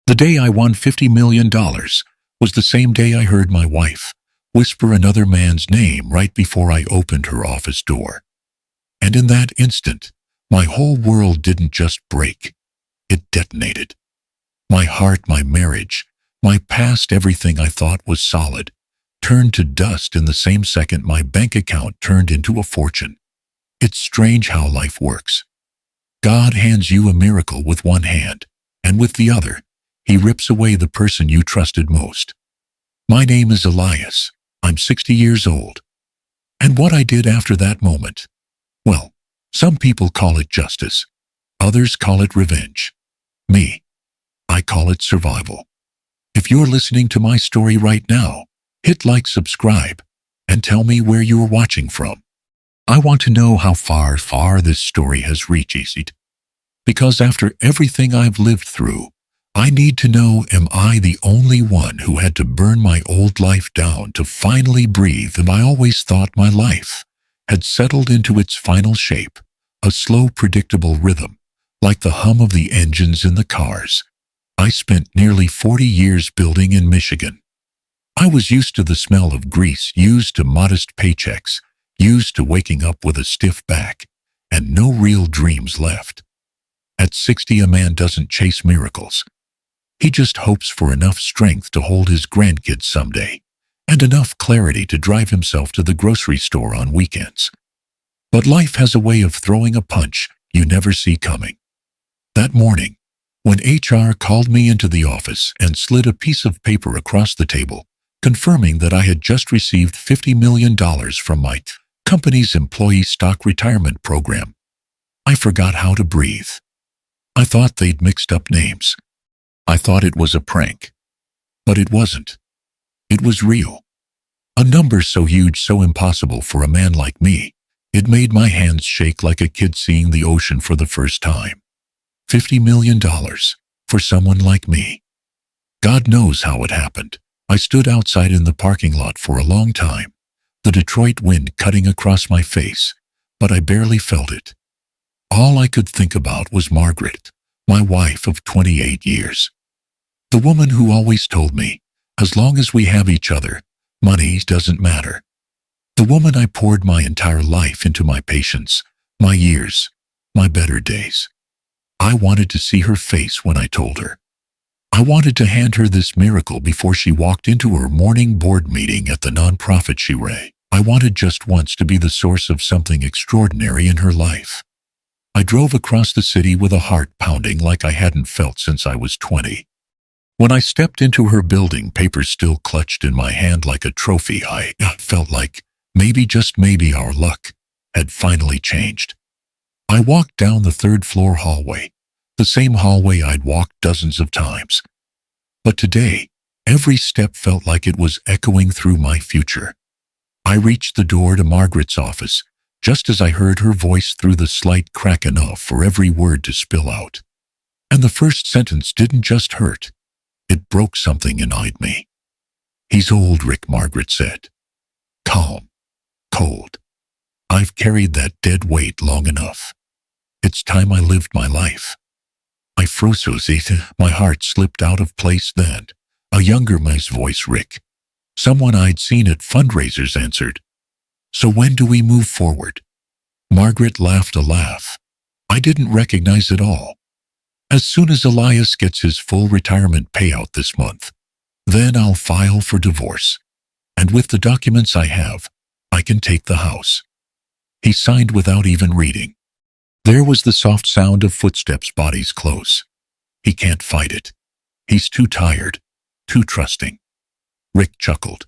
The day I won $50 million was the same day I heard my wife whisper another man's name right before I opened her office door. And in that instant, my whole world didn't just break, it detonated. My heart, my marriage, my past, everything I thought was solid, turned to dust in the same second my bank account turned into a fortune. It's strange how life works. God hands you a miracle with one hand, and with the other, He rips away the person you trusted most. My name is Elias. I'm 60 years old. And what I did after that moment, well, some people call it justice. Others call it revenge. Me, I call it survival. If you're listening to my story right now, hit like, subscribe, and tell me where you're watching from. I want to know how far this story has reached. Because after everything I've lived through, I need to know, am I the only one who had to burn my old life down to finally breathe? And I always thought my life had settled into its final shape, a slow, predictable rhythm, like the hum of the engines in the cars I spent nearly 40 years building in Michigan. I was used to the smell of grease, used to modest paychecks, used to waking up with a stiff back, and no real dreams left. At 60, a man doesn't chase miracles. He just hopes for enough strength to hold his grandkids someday, and enough clarity to drive himself to the grocery store on weekends. But life has a way of throwing a punch you never see coming. That morning, when HR called me into the office and slid a piece of paper across the table, confirming that I had just received $50 million from my company's employee stock retirement program, I forgot how to breathe. I thought they'd mixed up names. I thought it was a prank. But it wasn't. It was real. A number so huge, so impossible for a man like me, it made my hands shake like a kid seeing the ocean for the first time. $50 million for someone like me. God knows how it happened. I stood outside in the parking lot for a long time, the Detroit wind cutting across my face, but I barely felt it. All I could think about was Margaret, my wife of 28 years. The woman who always told me, as long as we have each other, money doesn't matter. The woman I poured my entire life into, my patience, my years, my better days. I wanted to see her face when I told her. I wanted to hand her this miracle before she walked into her morning board meeting at the nonprofit she ran. I wanted just once to be the source of something extraordinary in her life. I drove across the city with a heart pounding like I hadn't felt since I was 20. When I stepped into her building, papers still clutched in my hand like a trophy, I felt like maybe, just maybe, our luck had finally changed. I walked down the third-floor hallway, the same hallway I'd walked dozens of times. But today, every step felt like it was echoing through my future. I reached the door to Margaret's office, just as I heard her voice through the slight crack, enough for every word to spill out. And the first sentence didn't just hurt. It broke something inside me. "He's old, Rick," Margaret said. Calm. Cold. "I've carried that dead weight long enough. It's time I lived my life." I froze. My heart slipped out of place then. A younger man's voice, "Rick." Someone I'd seen at fundraisers, answered. "So when do we move forward?" Margaret laughed a laugh I didn't recognize at all. "As soon as Elias gets his full retirement payout this month. Then I'll file for divorce. And with the documents I have, I can take the house." He signed without even reading. There was the soft sound of footsteps, bodies close. He can't fight it. He's too tired, too trusting. Rick chuckled.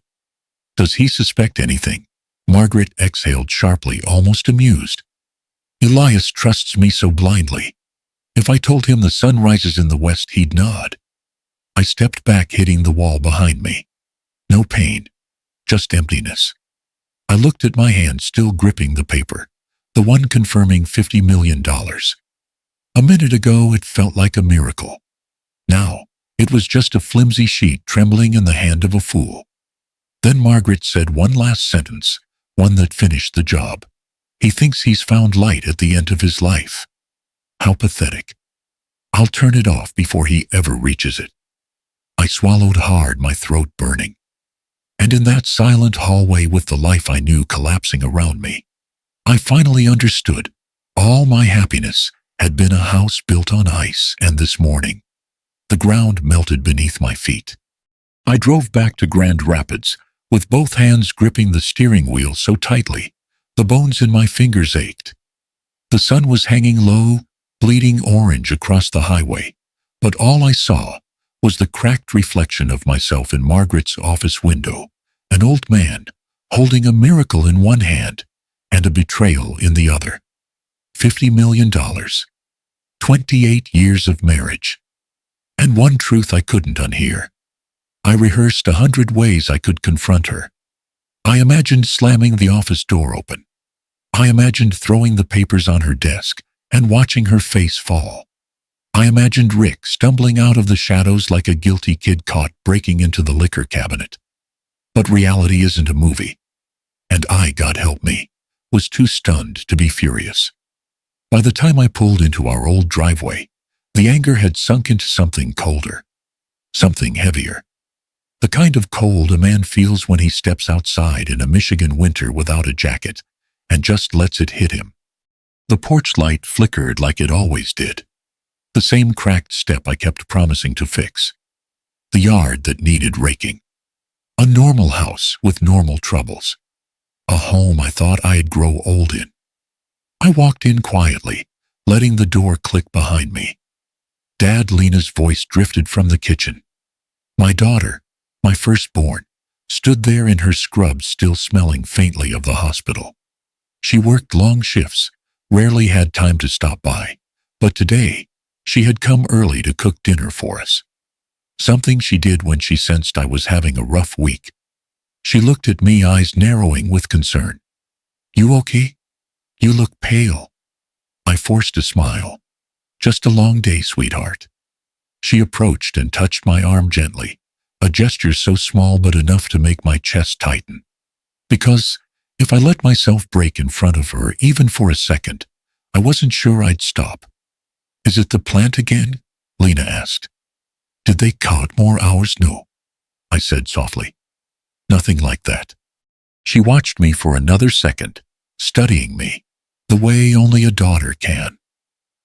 "Does he suspect anything?" Margaret exhaled sharply, almost amused. "Elias trusts me so blindly. If I told him the sun rises in the west, he'd nod." I stepped back, hitting the wall behind me. No pain, just emptiness. I looked at my hand, still gripping the paper, the one confirming $50 million. A minute ago, it felt like a miracle. Now, it was just a flimsy sheet trembling in the hand of a fool. Then Margaret said one last sentence, one that finished the job. "He thinks he's found light at the end of his life. How pathetic. I'll turn it off before he ever reaches it." I swallowed hard, my throat burning. And in that silent hallway with the life I knew collapsing around me, I finally understood. All my happiness had been a house built on ice, and this morning, the ground melted beneath my feet. I drove back to Grand Rapids, with both hands gripping the steering wheel so tightly, the bones in my fingers ached. The sun was hanging low, bleeding orange across the highway, but all I saw was the cracked reflection of myself in Margaret's office window, an old man holding a miracle in one hand and a betrayal in the other. $50 million, 28 years of marriage, and one truth I couldn't unhear. I rehearsed 100 ways I could confront her. I imagined slamming the office door open. I imagined throwing the papers on her desk and watching her face fall. I imagined Rick stumbling out of the shadows like a guilty kid caught breaking into the liquor cabinet. But reality isn't a movie. And I, God help me, was too stunned to be furious. By the time I pulled into our old driveway, the anger had sunk into something colder, something heavier. The kind of cold a man feels when he steps outside in a Michigan winter without a jacket and just lets it hit him. The porch light flickered like it always did. The same cracked step I kept promising to fix. The yard that needed raking. A normal house with normal troubles. A home I thought I'd grow old in. I walked in quietly, letting the door click behind me. Dad Lena's voice drifted from the kitchen. My daughter, my firstborn, stood there in her scrubs, still smelling faintly of the hospital. She worked long shifts, rarely had time to stop by, but today she had come early to cook dinner for us. Something she did when she sensed I was having a rough week. She looked at me, eyes narrowing with concern. "You okay? You look pale." I forced a smile. "Just a long day, sweetheart." She approached and touched my arm gently, a gesture so small but enough to make my chest tighten. Because if I let myself break in front of her, even for a second, I wasn't sure I'd stop. "Is it the plant again?" Lena asked. "Did they count more hours?" "No," I said softly. "Nothing like that." She watched me for another second, studying me, the way only a daughter can.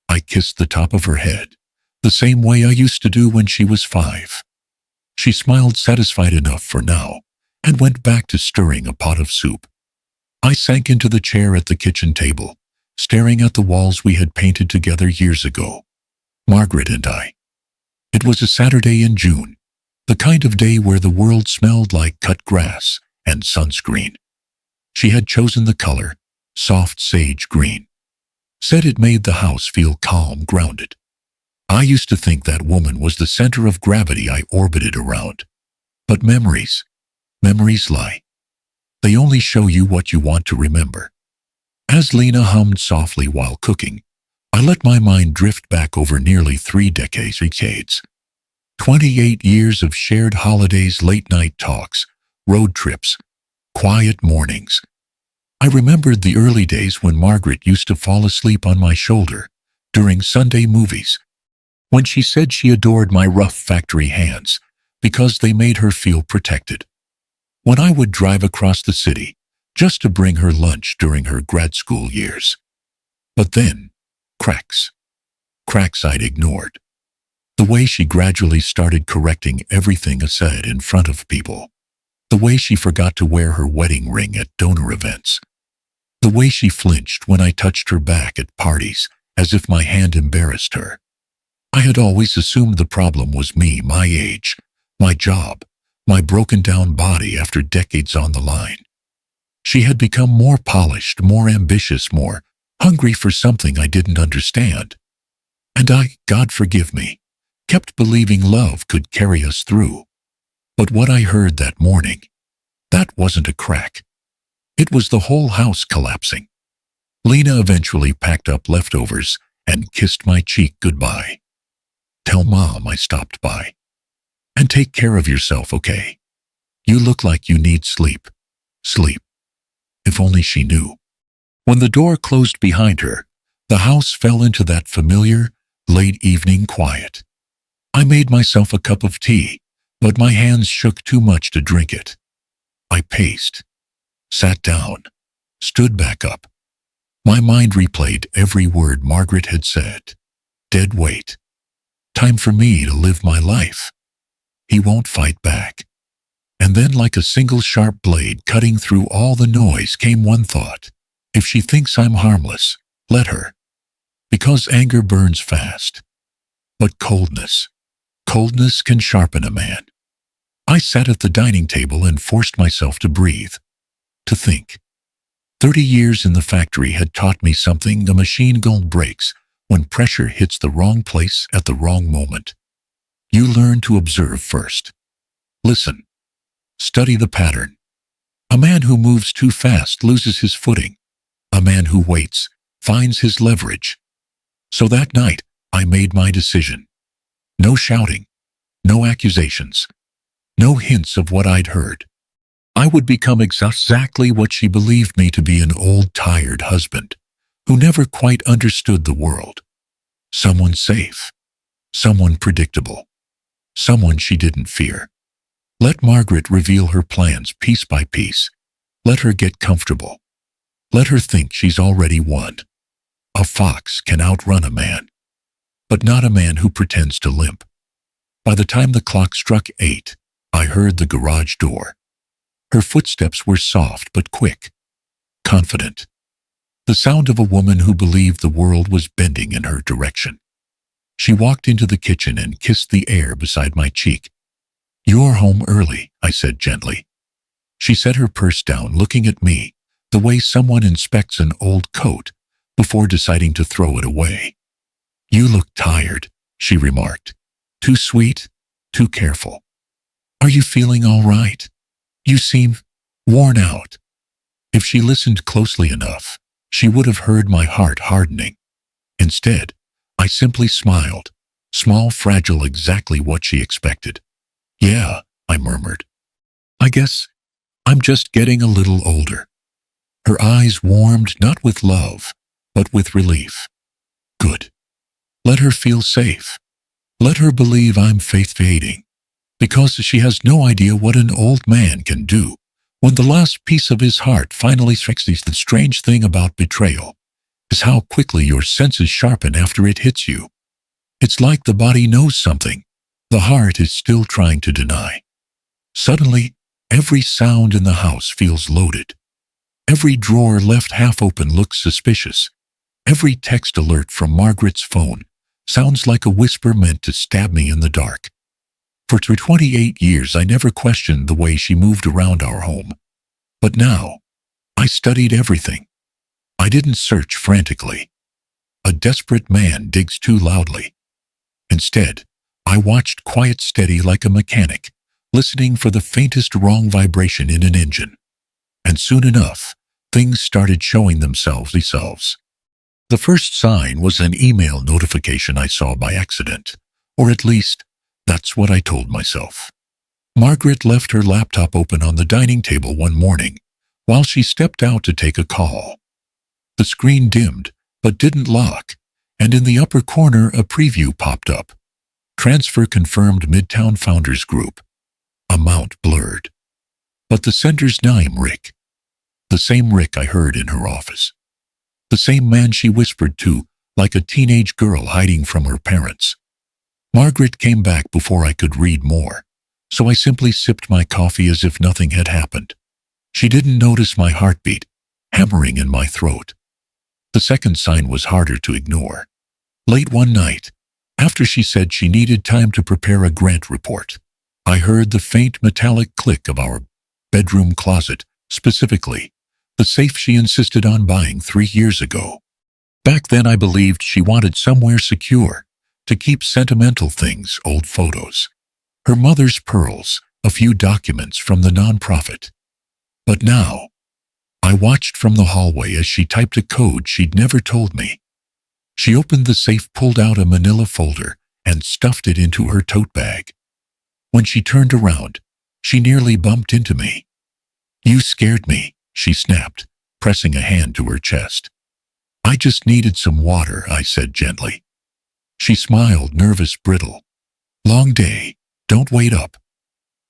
I kissed the top of her head, the same way I used to do when she was 5. She smiled, satisfied enough for now, and went back to stirring a pot of soup. I sank into the chair at the kitchen table, staring at the walls we had painted together years ago. Margaret and I. It was a Saturday in June, the kind of day where the world smelled like cut grass and sunscreen. She had chosen the color, soft sage green. Said it made the house feel calm, grounded. I used to think that woman was the center of gravity I orbited around. But memories lie. They only show you what you want to remember. As Lena hummed softly while cooking, I let my mind drift back over nearly 3 decades. 28 years of shared holidays, late-night talks, road trips, quiet mornings. I remembered the early days when Margaret used to fall asleep on my shoulder during Sunday movies, when she said she adored my rough factory hands because they made her feel protected. When I would drive across the city just to bring her lunch during her grad school years. But then, cracks I'd ignored. The way she gradually started correcting everything I said in front of people. The way she forgot to wear her wedding ring at donor events. The way she flinched when I touched her back at parties, as if my hand embarrassed her. I had always assumed the problem was me, my age, my job, my broken-down body after decades on the line. She had become more polished, more ambitious, more hungry for something I didn't understand. And I, God forgive me, kept believing love could carry us through. But what I heard that morning, that wasn't a crack. It was the whole house collapsing. Lena eventually packed up leftovers and kissed my cheek goodbye. "Tell Mom I stopped by. And take care of yourself, okay? You look like you need sleep." Sleep. If only she knew. When the door closed behind her, the house fell into that familiar, late evening quiet. I made myself a cup of tea, but my hands shook too much to drink it. I paced, sat down, stood back up. My mind replayed every word Margaret had said. Dead weight. Time for me to live my life. He won't fight back. And then, like a single sharp blade cutting through all the noise, came one thought. If she thinks I'm harmless, let her. Because anger burns fast. But coldness can sharpen a man. I sat at the dining table and forced myself to breathe, to think. 30 years in the factory had taught me something a machine gun breaks when pressure hits the wrong place at the wrong moment. You learn to observe first. Listen. Study the pattern. A man who moves too fast loses his footing. A man who waits finds his leverage. So that night, I made my decision. No shouting, no accusations, no hints of what I'd heard. I would become exactly what she believed me to be, an old, tired husband who never quite understood the world. Someone safe, someone predictable, someone she didn't fear. Let Margaret reveal her plans piece by piece. Let her get comfortable. Let her think she's already won. A fox can outrun a man, but not a man who pretends to limp. By the time the clock struck 8, I heard the garage door. Her footsteps were soft but quick, confident. The sound of a woman who believed the world was bending in her direction. She walked into the kitchen and kissed the air beside my cheek. "You're home early," I said gently. She set her purse down, looking at me the way someone inspects an old coat before deciding to throw it away. "You look tired," she remarked. "Too sweet, too careful. Are you feeling all right? You seem worn out." If she listened closely enough, she would have heard my heart hardening. Instead, I simply smiled, small, fragile, exactly what she expected. "Yeah," I murmured. "I guess I'm just getting a little older." Her eyes warmed not with love, but with relief. Good. Let her feel safe. Let her believe I'm faith-fading, because she has no idea what an old man can do when the last piece of his heart finally strikes. The strange thing about betrayal is how quickly your senses sharpen after it hits you. It's like the body knows something the heart is still trying to deny. Suddenly, every sound in the house feels loaded. Every drawer left half open looks suspicious. Every text alert from Margaret's phone sounds like a whisper meant to stab me in the dark. For 28 years, I never questioned the way she moved around our home. But now, I studied everything. I didn't search frantically. A desperate man digs too loudly. Instead, I watched quiet, steady like a mechanic, listening for the faintest wrong vibration in an engine. And soon enough, things started showing themselves. The first sign was an email notification I saw by accident, or at least, that's what I told myself. Margaret left her laptop open on the dining table one morning while she stepped out to take a call. The screen dimmed, but didn't lock, and in the upper corner a preview popped up. Transfer confirmed, Midtown Founders Group. Amount blurred. But the sender's name, Rick. The same Rick I heard in her office. The same man she whispered to, like a teenage girl hiding from her parents. Margaret came back before I could read more, so I simply sipped my coffee as if nothing had happened. She didn't notice my heartbeat, hammering in my throat. The second sign was harder to ignore. Late one night, after she said she needed time to prepare a grant report, I heard the faint metallic click of our bedroom closet, specifically the safe she insisted on buying 3 years ago. Back then I believed she wanted somewhere secure to keep sentimental things, old photos, her mother's pearls, a few documents from the nonprofit. But now, I watched from the hallway as she typed a code she'd never told me. She opened the safe, pulled out a manila folder, and stuffed it into her tote bag. When she turned around, she nearly bumped into me. "You scared me," she snapped, pressing a hand to her chest. "I just needed some water," I said gently. She smiled, nervous, brittle. "Long day. Don't wait up."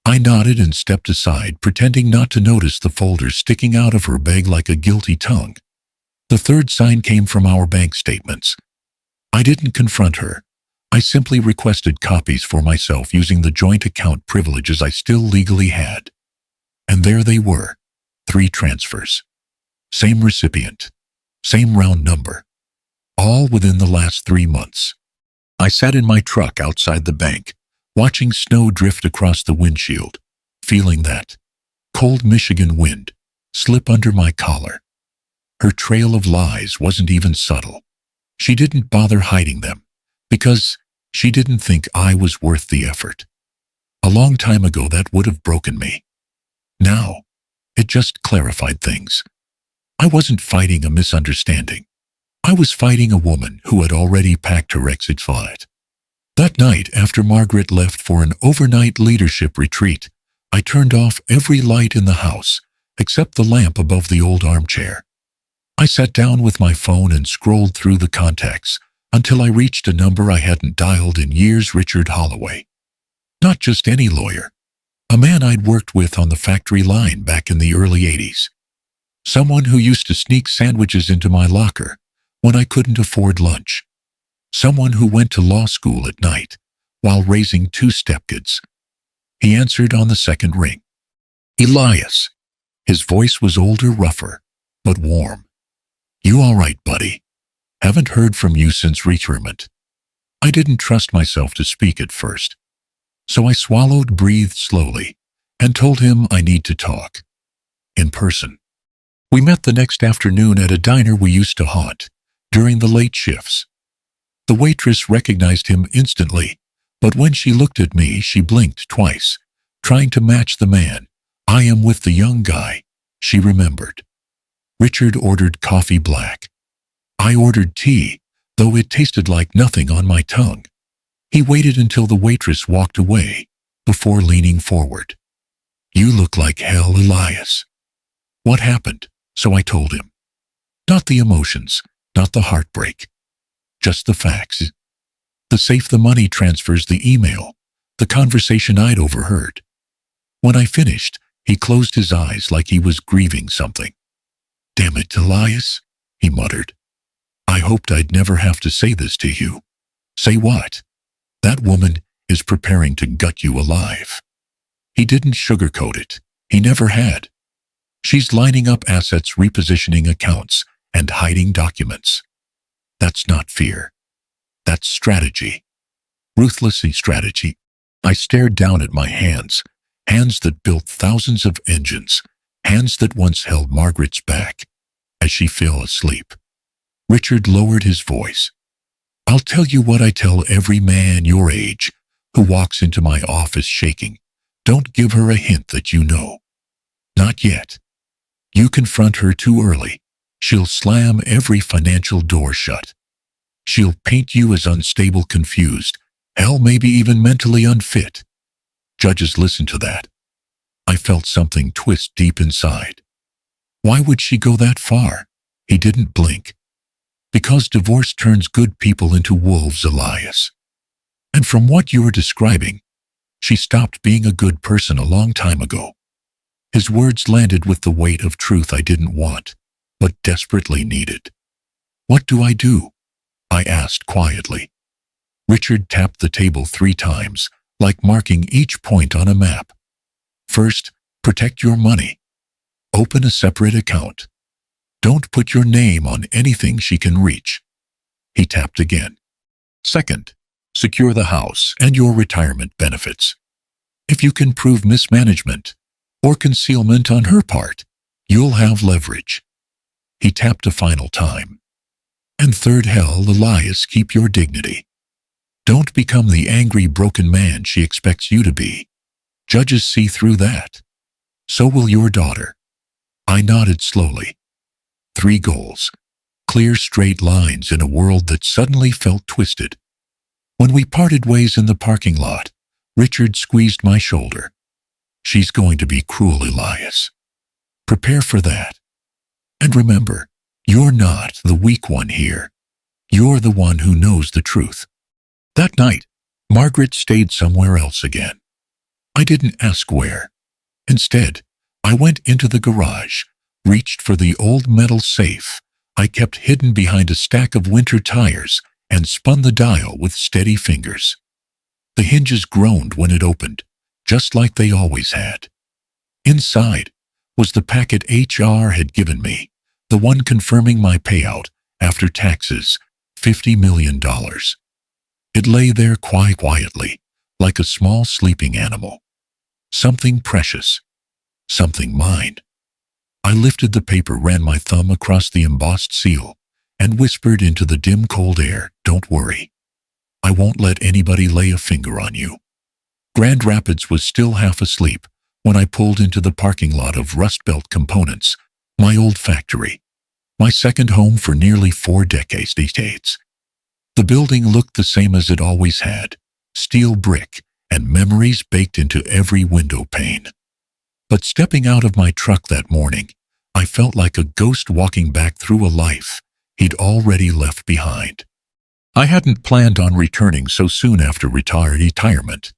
I nodded and stepped aside, pretending not to notice the folders sticking out of her bag like a guilty tongue. The third sign came from our bank statements. I didn't confront her. I simply requested copies for myself using the joint account privileges I still legally had. And there they were, 3 transfers. Same recipient, same round number, all within the last 3 months. I sat in my truck outside the bank, watching snow drift across the windshield, feeling that cold Michigan wind slip under my collar. Her trail of lies wasn't even subtle. She didn't bother hiding them, because she didn't think I was worth the effort. A long time ago that would have broken me. Now, it just clarified things. I wasn't fighting a misunderstanding. I was fighting a woman who had already packed her exit flight. That night, after Margaret left for an overnight leadership retreat, I turned off every light in the house, except the lamp above the old armchair. I sat down with my phone and scrolled through the contacts until I reached a number I hadn't dialed in years: Richard Holloway. Not just any lawyer. A man I'd worked with on the factory line back in the early 80s. Someone who used to sneak sandwiches into my locker when I couldn't afford lunch. Someone who went to law school at night while raising 2 stepkids. He answered on the second ring. Elias. His voice was older, rougher, but warm. You all right, buddy? Haven't heard from you since retirement. I didn't trust myself to speak at first. So I swallowed, breathed slowly, and told him I need to talk. In person. We met the next afternoon at a diner we used to haunt during the late shifts. The waitress recognized him instantly, but when she looked at me, she blinked twice, trying to match the man. I am with the young guy, she remembered. Richard ordered coffee black. I ordered tea, though it tasted like nothing on my tongue. He waited until the waitress walked away before leaning forward. You look like hell, Elias. What happened? So I told him. Not the emotions, not the heartbreak. Just the facts. The safe, the money transfers, the email, the conversation I'd overheard. When I finished, he closed his eyes like he was grieving something. Damn it, Elias, he muttered. I hoped I'd never have to say this to you. Say what? That woman is preparing to gut you alive. He didn't sugarcoat it. He never had. She's lining up assets, repositioning accounts, and hiding documents. That's not fear. That's strategy. Ruthlessly strategy. I stared down at my hands, hands that built thousands of engines, hands that once held Margaret's back as she fell asleep. Richard lowered his voice. I'll tell you what I tell every man your age who walks into my office shaking. Don't give her a hint that you know. Not yet. You confront her too early. She'll slam every financial door shut. She'll paint you as unstable, confused, hell, maybe even mentally unfit. Judges, listen to that. I felt something twist deep inside. Why would she go that far? He didn't blink. Because divorce turns good people into wolves, Elias. And from what you're describing, she stopped being a good person a long time ago. His words landed with the weight of truth I didn't want, but desperately needed. What do I do? I asked quietly. Richard tapped the table 3 times, like marking each point on a map. First, protect your money. Open a separate account. Don't put your name on anything she can reach. He tapped again. Second, secure the house and your retirement benefits. If you can prove mismanagement or concealment on her part, you'll have leverage. He tapped a final time. And third, hell, Elias, keep your dignity. Don't become the angry, broken man she expects you to be. Judges see through that. So will your daughter. I nodded slowly. 3 goals. Clear, straight lines in a world that suddenly felt twisted. When we parted ways in the parking lot, Richard squeezed my shoulder. She's going to be cruel, Elias. Prepare for that. And remember, you're not the weak one here. You're the one who knows the truth. That night, Margaret stayed somewhere else again. I didn't ask where. Instead, I went into the garage, reached for the old metal safe I kept hidden behind a stack of winter tires, and spun the dial with steady fingers. The hinges groaned when it opened, just like they always had. Inside was the packet HR had given me, the one confirming my payout after taxes, $50 million. It lay there quietly, like a small sleeping animal. Something precious. Something mine. I lifted the paper, ran my thumb across the embossed seal, and whispered into the dim cold air, "Don't worry. I won't let anybody lay a finger on you." Grand Rapids was still half asleep when I pulled into the parking lot of Rust Belt Components, my old factory, my second home for nearly 4 decades. The building looked the same as it always had, steel brick and memories baked into every window pane. But stepping out of my truck that morning, I felt like a ghost walking back through a life he'd already left behind. I hadn't planned on returning so soon after retirement.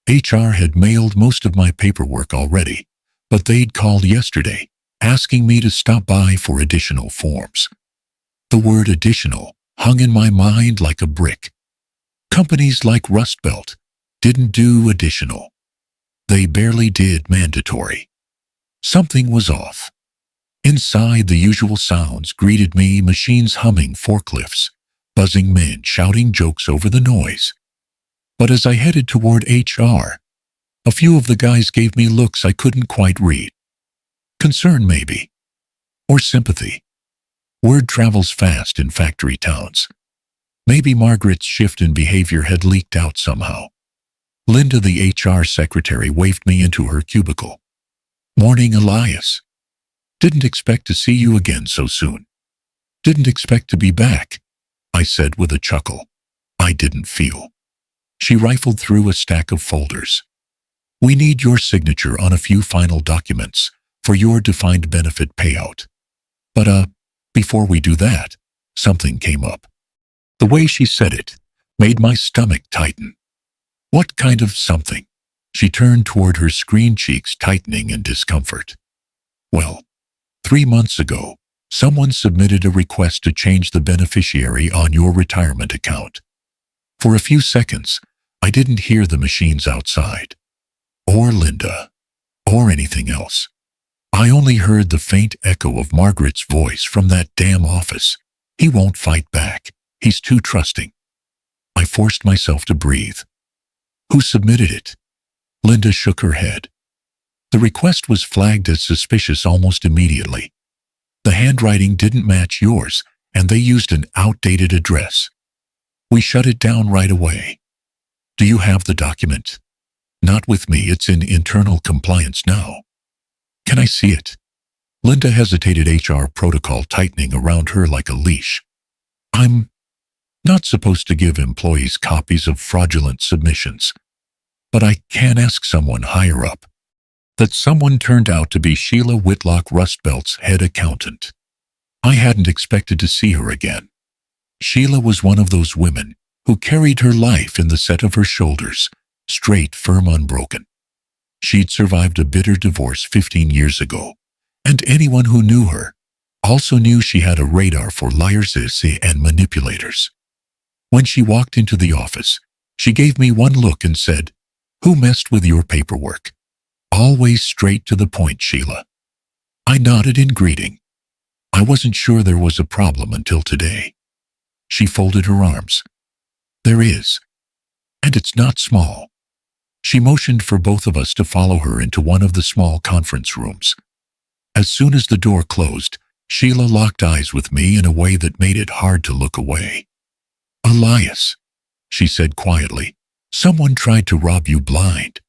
HR had mailed most of my paperwork already, but they'd called yesterday, asking me to stop by for additional forms. The word additional hung in my mind like a brick. Companies like Rust Belt didn't do additional. They barely did mandatory. Something was off. Inside, the usual sounds greeted me: machines humming, forklifts, buzzing, men shouting jokes over the noise. But as I headed toward HR, a few of the guys gave me looks I couldn't quite read. Concern, maybe. Or sympathy. Word travels fast in factory towns. Maybe Margaret's shift in behavior had leaked out somehow. Linda, the HR secretary, waved me into her cubicle. "Morning, Elias. Didn't expect to see you again so soon." "Didn't expect to be back," I said with a chuckle. I didn't feel. She rifled through a stack of folders. "We need your signature on a few final documents for your defined benefit payout. But, before we do that," something came up. The way she said it made my stomach tighten. "What kind of something?" She turned toward her screen, cheeks tightening in discomfort. "Well, 3 months ago, someone submitted a request to change the beneficiary on your retirement account. For a few seconds, I didn't hear the machines outside, or Linda, or anything else. I only heard the faint echo of Margaret's voice from that damn office. He won't fight back. He's too trusting." I forced myself to breathe. "Who submitted it?" Linda shook her head. "The request was flagged as suspicious almost immediately. The handwriting didn't match yours, and they used an outdated address. We shut it down right away." "Do you have the document?" "Not with me. It's in internal compliance now." "Can I see it?" Linda hesitated, HR protocol tightening around her like a leash. "I'm not supposed to give employees copies of fraudulent submissions, but I can ask someone higher up." That someone turned out to be Sheila Whitlock, Rust Belt's head accountant. I hadn't expected to see her again. Sheila was one of those women who carried her life in the set of her shoulders, straight, firm, unbroken. She'd survived a bitter divorce 15 years ago, and anyone who knew her also knew she had a radar for liars and manipulators. When she walked into the office, she gave me one look and said, "Who messed with your paperwork?" "Always straight to the point, Sheila." I nodded in greeting. I wasn't sure there was a problem until today. She folded her arms. "There is. And it's not small." She motioned for both of us to follow her into one of the small conference rooms. As soon as the door closed, Sheila locked eyes with me in a way that made it hard to look away. "Elias," she said quietly, "someone tried to rob you blind."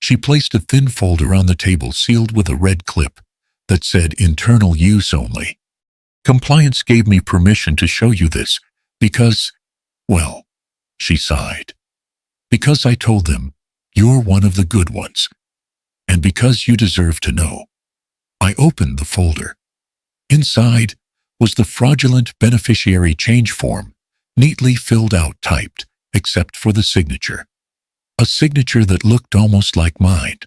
She placed a thin folder on the table sealed with a red clip that said "Internal use only." "Compliance gave me permission to show you this because, well," she sighed, "because I told them you're one of the good ones, and because you deserve to know." I opened the folder. Inside was the fraudulent beneficiary change form, neatly filled out, typed, except for the signature. A signature that looked almost like mine.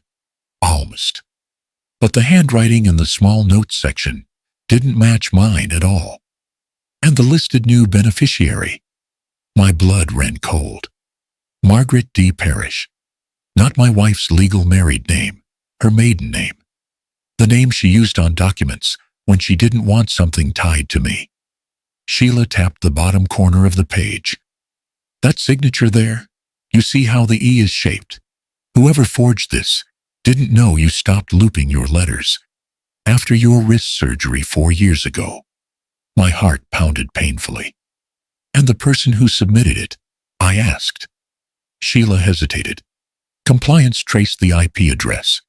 Almost. But the handwriting in the small notes section didn't match mine at all. And the listed new beneficiary. My blood ran cold. Margaret D. Parrish. Not my wife's legal married name, her maiden name. The name she used on documents when she didn't want something tied to me. Sheila tapped the bottom corner of the page. That signature there, you see how the E is shaped. Whoever forged this didn't know you stopped looping your letters after your wrist surgery 4 years ago. My heart pounded painfully. And the person who submitted it, I asked. Sheila hesitated. Compliance traced the IP address.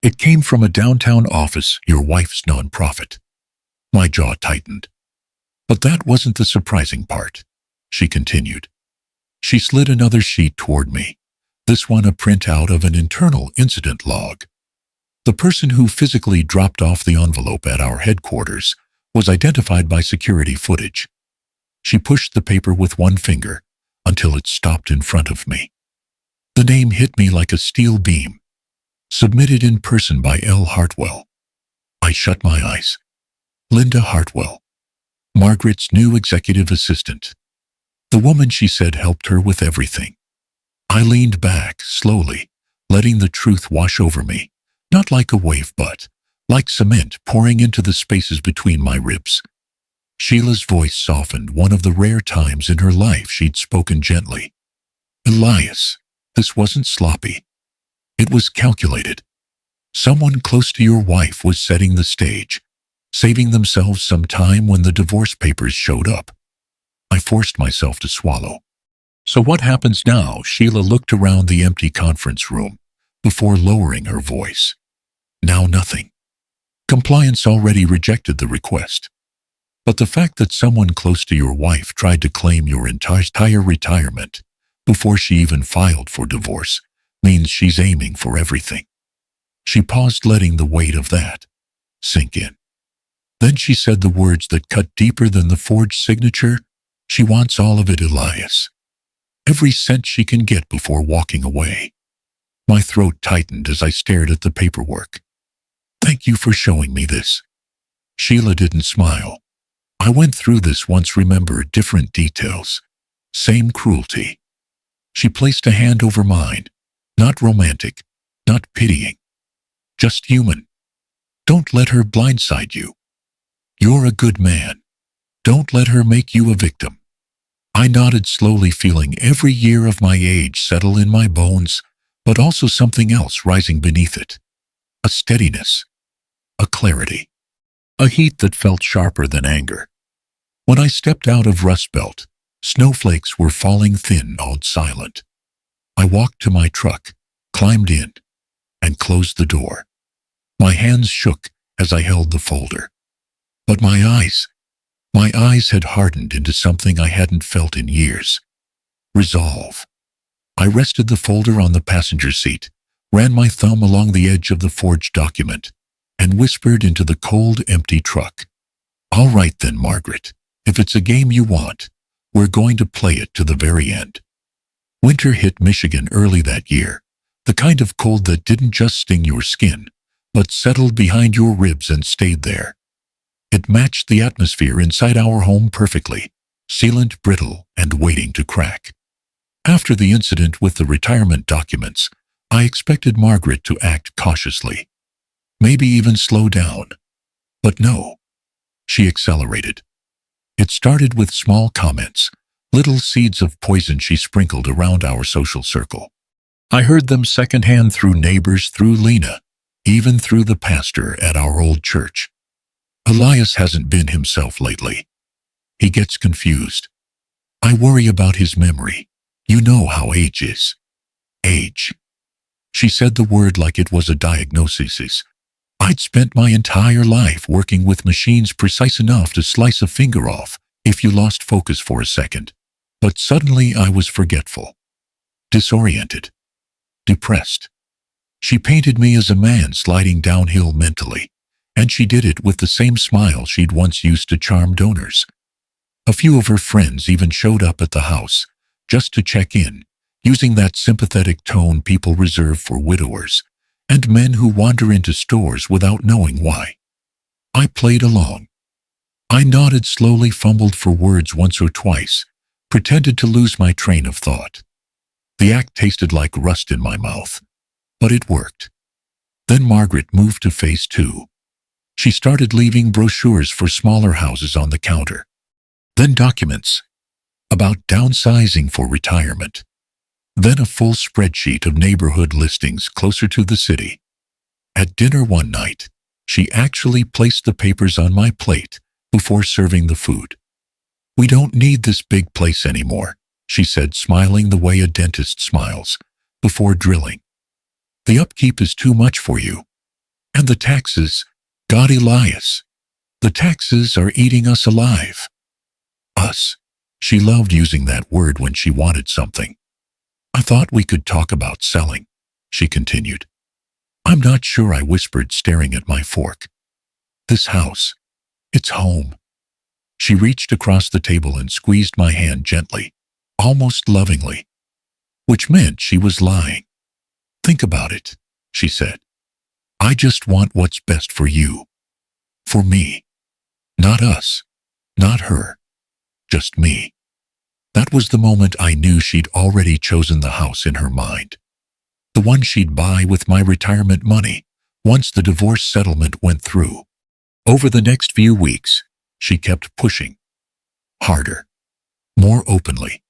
It came from a downtown office, your wife's nonprofit. My jaw tightened. But that wasn't the surprising part, she continued. She slid another sheet toward me, this one a printout of an internal incident log. The person who physically dropped off the envelope at our headquarters was identified by security footage. She pushed the paper with one finger until it stopped in front of me. The name hit me like a steel beam. Submitted in person by L. Hartwell. I shut my eyes. Linda Hartwell. Margaret's new executive assistant. The woman she said helped her with everything. I leaned back, slowly, letting the truth wash over me, not like a wave but like cement pouring into the spaces between my ribs. Sheila's voice softened, one of the rare times in her life she'd spoken gently. Elias, this wasn't sloppy. It was calculated. Someone close to your wife was setting the stage, saving themselves some time when the divorce papers showed up. I forced myself to swallow. So what happens now? Sheila looked around the empty conference room before lowering her voice. Now nothing. Compliance already rejected the request. But the fact that someone close to your wife tried to claim your entire retirement before she even filed for divorce means she's aiming for everything. She paused, letting the weight of that sink in. Then she said the words that cut deeper than the forged signature. She wants all of it, Elias. Every cent she can get before walking away. My throat tightened as I stared at the paperwork. Thank you for showing me this. Sheila didn't smile. I went through this once, remember, different details. Same cruelty. She placed a hand over mine. Not romantic, not pitying. Just human. Don't let her blindside you. You're a good man. Don't let her make you a victim. I nodded slowly, feeling every year of my age settle in my bones, but also something else rising beneath it. A steadiness. A clarity. A heat that felt sharper than anger. When I stepped out of Rust Belt, snowflakes were falling thin, awed, silent. I walked to my truck, climbed in, and closed the door. My hands shook as I held the folder. But my eyes had hardened into something I hadn't felt in years. Resolve. I rested the folder on the passenger seat, ran my thumb along the edge of the forged document, and whispered into the cold, empty truck. All right then, Margaret. If it's a game you want, we're going to play it to the very end. Winter hit Michigan early that year, the kind of cold that didn't just sting your skin, but settled behind your ribs and stayed there. It matched the atmosphere inside our home perfectly, sealant, brittle, and waiting to crack. After the incident with the retirement documents, I expected Margaret to act cautiously, maybe even slow down. But no, she accelerated. It started with small comments, little seeds of poison she sprinkled around our social circle. I heard them secondhand through neighbors, through Lena, even through the pastor at our old church. Elias hasn't been himself lately. He gets confused. I worry about his memory. You know how age is. Age. She said the word like it was a diagnosis. I'd spent my entire life working with machines precise enough to slice a finger off if you lost focus for a second. But suddenly I was forgetful. Disoriented. Depressed. She painted me as a man sliding downhill mentally, and she did it with the same smile she'd once used to charm donors. A few of her friends even showed up at the house, just to check in, using that sympathetic tone people reserve for widowers and men who wander into stores without knowing why. I played along. I nodded slowly, fumbled for words once or twice, pretended to lose my train of thought. The act tasted like rust in my mouth, but it worked. Then Margaret moved to phase 2. She started leaving brochures for smaller houses on the counter. Then documents about downsizing for retirement. Then a full spreadsheet of neighborhood listings closer to the city. At dinner one night, she actually placed the papers on my plate before serving the food. "We don't need this big place anymore," she said, smiling the way a dentist smiles before drilling. "The upkeep is too much for you. And the taxes, God Elias, the taxes are eating us alive." Us. She loved using that word when she wanted something. "I thought we could talk about selling," she continued. "I'm not sure," I whispered, staring at my fork. "This house, it's home." She reached across the table and squeezed my hand gently, almost lovingly, which meant she was lying. "Think about it," she said. "I just want what's best for you. For me. Not us. Not her. Just me." That was the moment I knew she'd already chosen the house in her mind. The one she'd buy with my retirement money once the divorce settlement went through. Over the next few weeks, she kept pushing. Harder. More openly.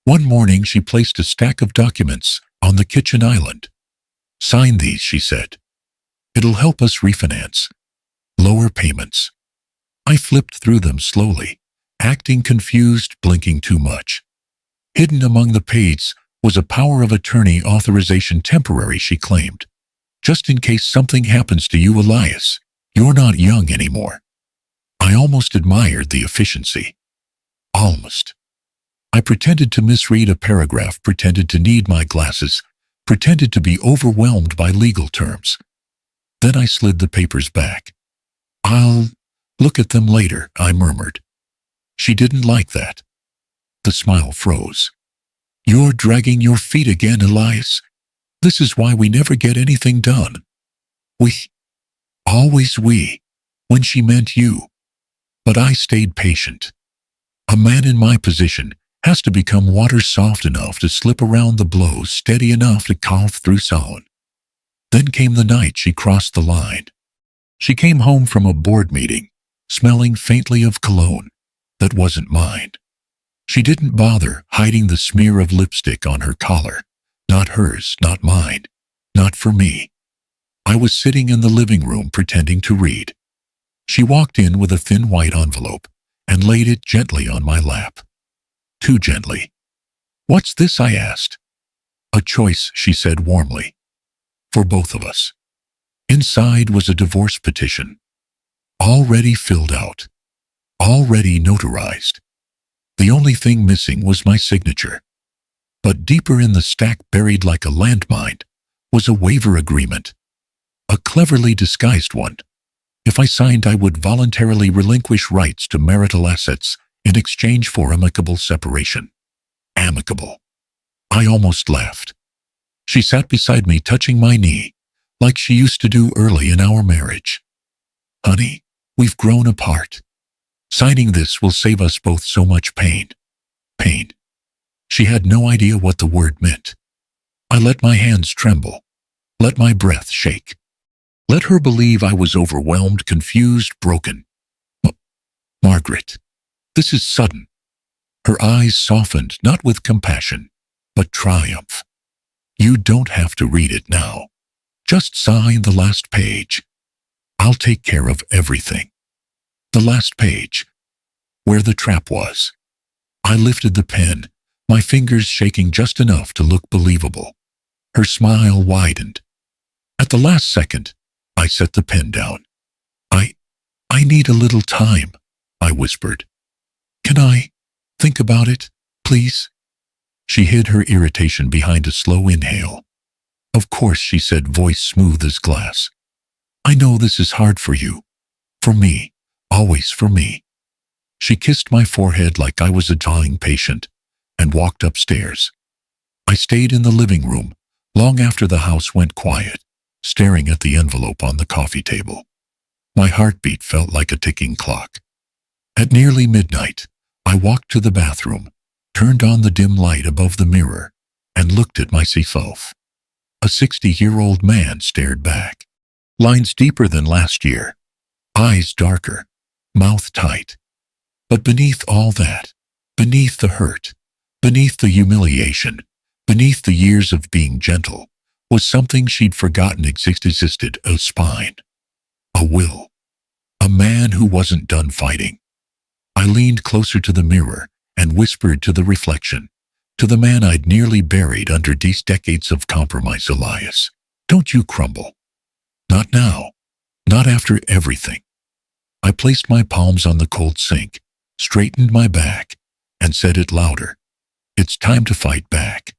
One morning she placed a stack of documents on the kitchen island. "Sign these," she said. "It'll help us refinance. Lower payments." I flipped through them slowly, acting confused, blinking too much. Hidden among the pages was a power of attorney authorization, temporary, she claimed. "Just in case something happens to you, Elias, you're not young anymore." I almost admired the efficiency. Almost. I pretended to misread a paragraph, pretended to need my glasses, pretended to be overwhelmed by legal terms. Then I slid the papers back. "I'll look at them later," I murmured. She didn't like that. The smile froze. "You're dragging your feet again, Elias. This is why we never get anything done." "We. Always we," when she meant you. But I stayed patient. A man in my position has to become water soft enough to slip around the blows, steady enough to cough through sound. Then came the night she crossed the line. She came home from a board meeting, smelling faintly of cologne that wasn't mine. She didn't bother hiding the smear of lipstick on her collar. Not hers, not mine, not for me. I was sitting in the living room pretending to read. She walked in with a thin white envelope and laid it gently on my lap. Too gently. "What's this?" I asked. "A choice," she said warmly. "For both of us." Inside was a divorce petition. Already filled out. Already notarized. The only thing missing was my signature. But deeper in the stack, buried like a landmine, was a waiver agreement. A cleverly disguised one. If I signed, I would voluntarily relinquish rights to marital assets in exchange for amicable separation. Amicable. I almost laughed. She sat beside me, touching my knee, like she used to do early in our marriage. "Honey, we've grown apart. Signing this will save us both so much pain." Pain. She had no idea what the word meant. I let my hands tremble, let my breath shake. Let her believe I was overwhelmed, confused, broken. "Margaret, this is sudden." Her eyes softened, not with compassion, but triumph. "You don't have to read it now. Just sign the last page. I'll take care of everything." The last page. Where the trap was. I lifted the pen, my fingers shaking just enough to look believable. Her smile widened. At the last second, I set the pen down. I need a little time," I whispered. "Can I think about it, please?" She hid her irritation behind a slow inhale. "Of course," she said, voice smooth as glass. "I know this is hard for you. For me. Always for me." She kissed my forehead like I was a dying patient and walked upstairs. I stayed in the living room long after the house went quiet, staring at the envelope on the coffee table. My heartbeat felt like a ticking clock. At nearly midnight, I walked to the bathroom, turned on the dim light above the mirror, and looked at myself. A 60-year-old man stared back. Lines deeper than last year, eyes darker, mouth tight. But beneath all that, beneath the hurt, beneath the humiliation, beneath the years of being gentle, was something she'd forgotten existed: a spine, a will, a man who wasn't done fighting. I leaned closer to the mirror and whispered to the reflection, to the man I'd nearly buried under these decades of compromise: Elias, don't you crumble. Not now. Not after everything. I placed my palms on the cold sink, straightened my back, and said it louder. It's time to fight back.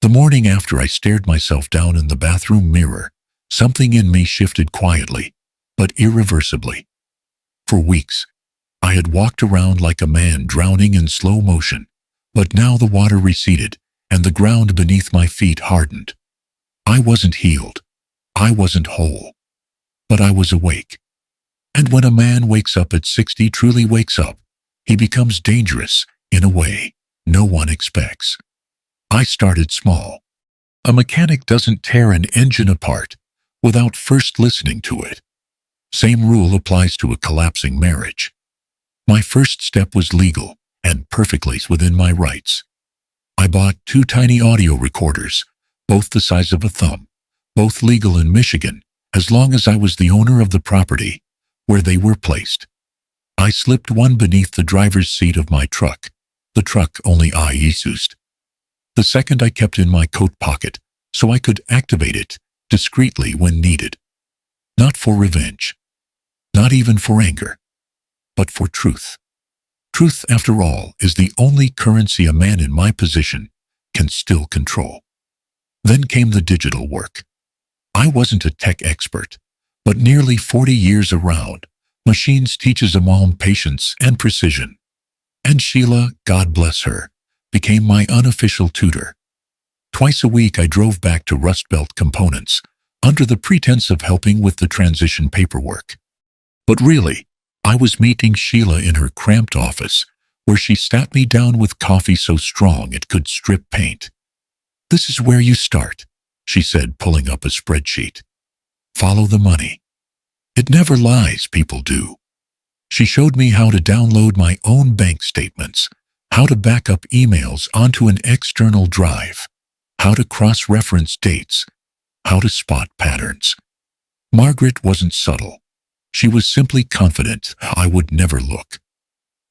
The morning after I stared myself down in the bathroom mirror, something in me shifted quietly, but irreversibly. For weeks, I had walked around like a man drowning in slow motion, but now the water receded and the ground beneath my feet hardened. I wasn't healed. I wasn't whole. But I was awake. And when a man wakes up at 60, truly wakes up, he becomes dangerous in a way no one expects. I started small. A mechanic doesn't tear an engine apart without first listening to it. Same rule applies to a collapsing marriage. My first step was legal and perfectly within my rights. I bought 2 tiny audio recorders, both the size of a thumb, both legal in Michigan, as long as I was the owner of the property where they were placed. I slipped one beneath the driver's seat of my truck, the truck only I used. The second I kept in my coat pocket so I could activate it discreetly when needed. Not for revenge, not even for anger, but for truth. Truth, after all, is the only currency a man in my position can still control. Then came the digital work. I wasn't a tech expert, but nearly 40 years around, machines teaches a mom patience and precision. And Sheila, God bless her, became my unofficial tutor. Twice a week I drove back to Rust Belt Components, under the pretense of helping with the transition paperwork. But really, I was meeting Sheila in her cramped office, where she sat me down with coffee so strong it could strip paint. This is where you start, she said, pulling up a spreadsheet. Follow the money. It never lies, people do. She showed me how to download my own bank statements, how to back up emails onto an external drive, how to cross-reference dates, how to spot patterns. Margaret wasn't subtle. She was simply confident I would never look.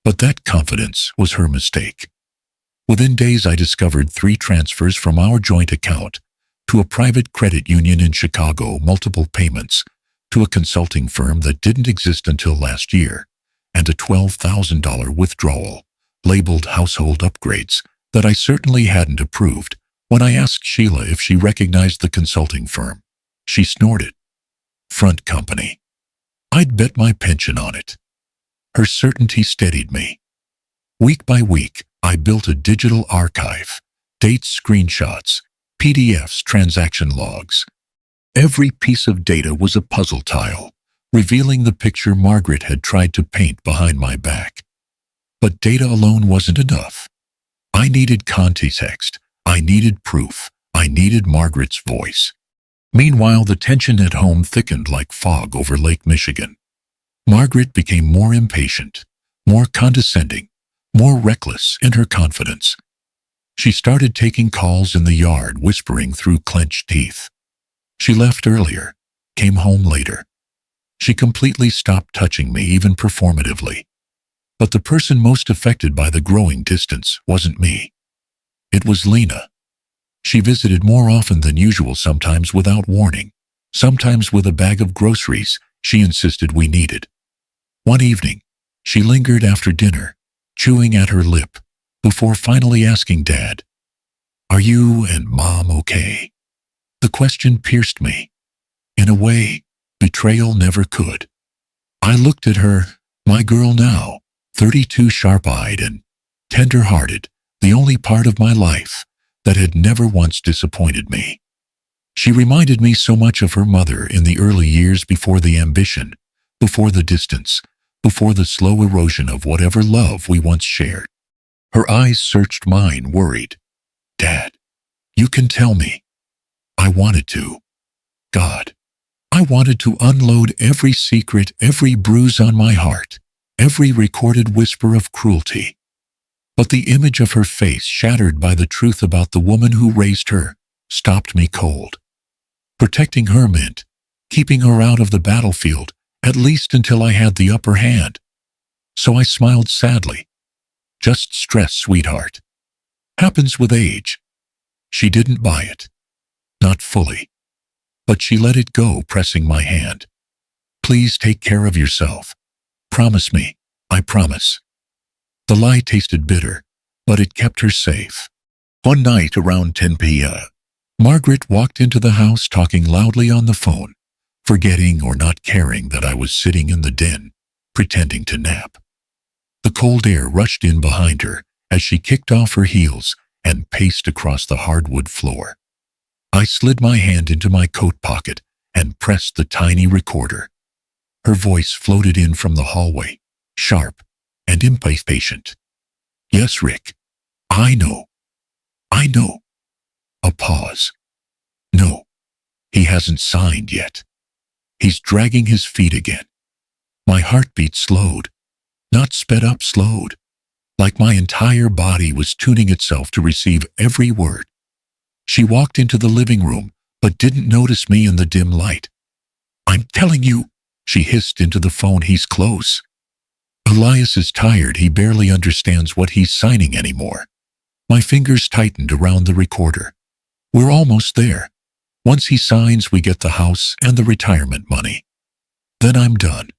But that confidence was her mistake. Within days I discovered 3 transfers from our joint account to a private credit union in Chicago, multiple payments to a consulting firm that didn't exist until last year, and a $12,000 withdrawal, labeled household upgrades, that I certainly hadn't approved. When I asked Sheila if she recognized the consulting firm, she snorted. Front company. I'd bet my pension on it. Her certainty steadied me. Week by week, I built a digital archive, dates, screenshots, PDFs, transaction logs. Every piece of data was a puzzle tile, revealing the picture Margaret had tried to paint behind my back. But data alone wasn't enough. I needed context. I needed proof. I needed Margaret's voice. Meanwhile, the tension at home thickened like fog over Lake Michigan. Margaret became more impatient, more condescending, more reckless in her confidence. She started taking calls in the yard, whispering through clenched teeth. She left earlier, came home later. She completely stopped touching me, even performatively. But the person most affected by the growing distance wasn't me. It was Lena. She visited more often than usual, sometimes without warning, sometimes with a bag of groceries she insisted we needed. One evening, she lingered after dinner, chewing at her lip, before finally asking Dad, "Are you and Mom okay?" The question pierced me. In a way, betrayal never could. I looked at her, my girl now, 32, sharp-eyed and tender-hearted, the only part of my life that had never once disappointed me. She reminded me so much of her mother in the early years, before the ambition, before the distance, before the slow erosion of whatever love we once shared. Her eyes searched mine, worried. "Dad, you can tell me." I wanted to. God, I wanted to unload every secret, every bruise on my heart, every recorded whisper of cruelty. But the image of her face, shattered by the truth about the woman who raised her, stopped me cold. Protecting her meant keeping her out of the battlefield, at least until I had the upper hand. So I smiled sadly. "Just stress, sweetheart. Happens with age." She didn't buy it. Not fully. But she let it go, pressing my hand. "Please take care of yourself. Promise me." "I promise." The lie tasted bitter, but it kept her safe. One night around 10 p.m., Margaret walked into the house talking loudly on the phone, forgetting or not caring that I was sitting in the den, pretending to nap. The cold air rushed in behind her as she kicked off her heels and paced across the hardwood floor. I slid my hand into my coat pocket and pressed the tiny recorder. Her voice floated in from the hallway, sharp and impatient. "Yes, Rick. I know. I know." A pause. "No, he hasn't signed yet. He's dragging his feet again." My heartbeat slowed, not sped up, slowed, like my entire body was tuning itself to receive every word. She walked into the living room, but didn't notice me in the dim light. "I'm telling you," she hissed into the phone, "he's close. Elias is tired. He barely understands what he's signing anymore." My fingers tightened around the recorder. "We're almost there. Once he signs, we get the house and the retirement money. Then I'm done.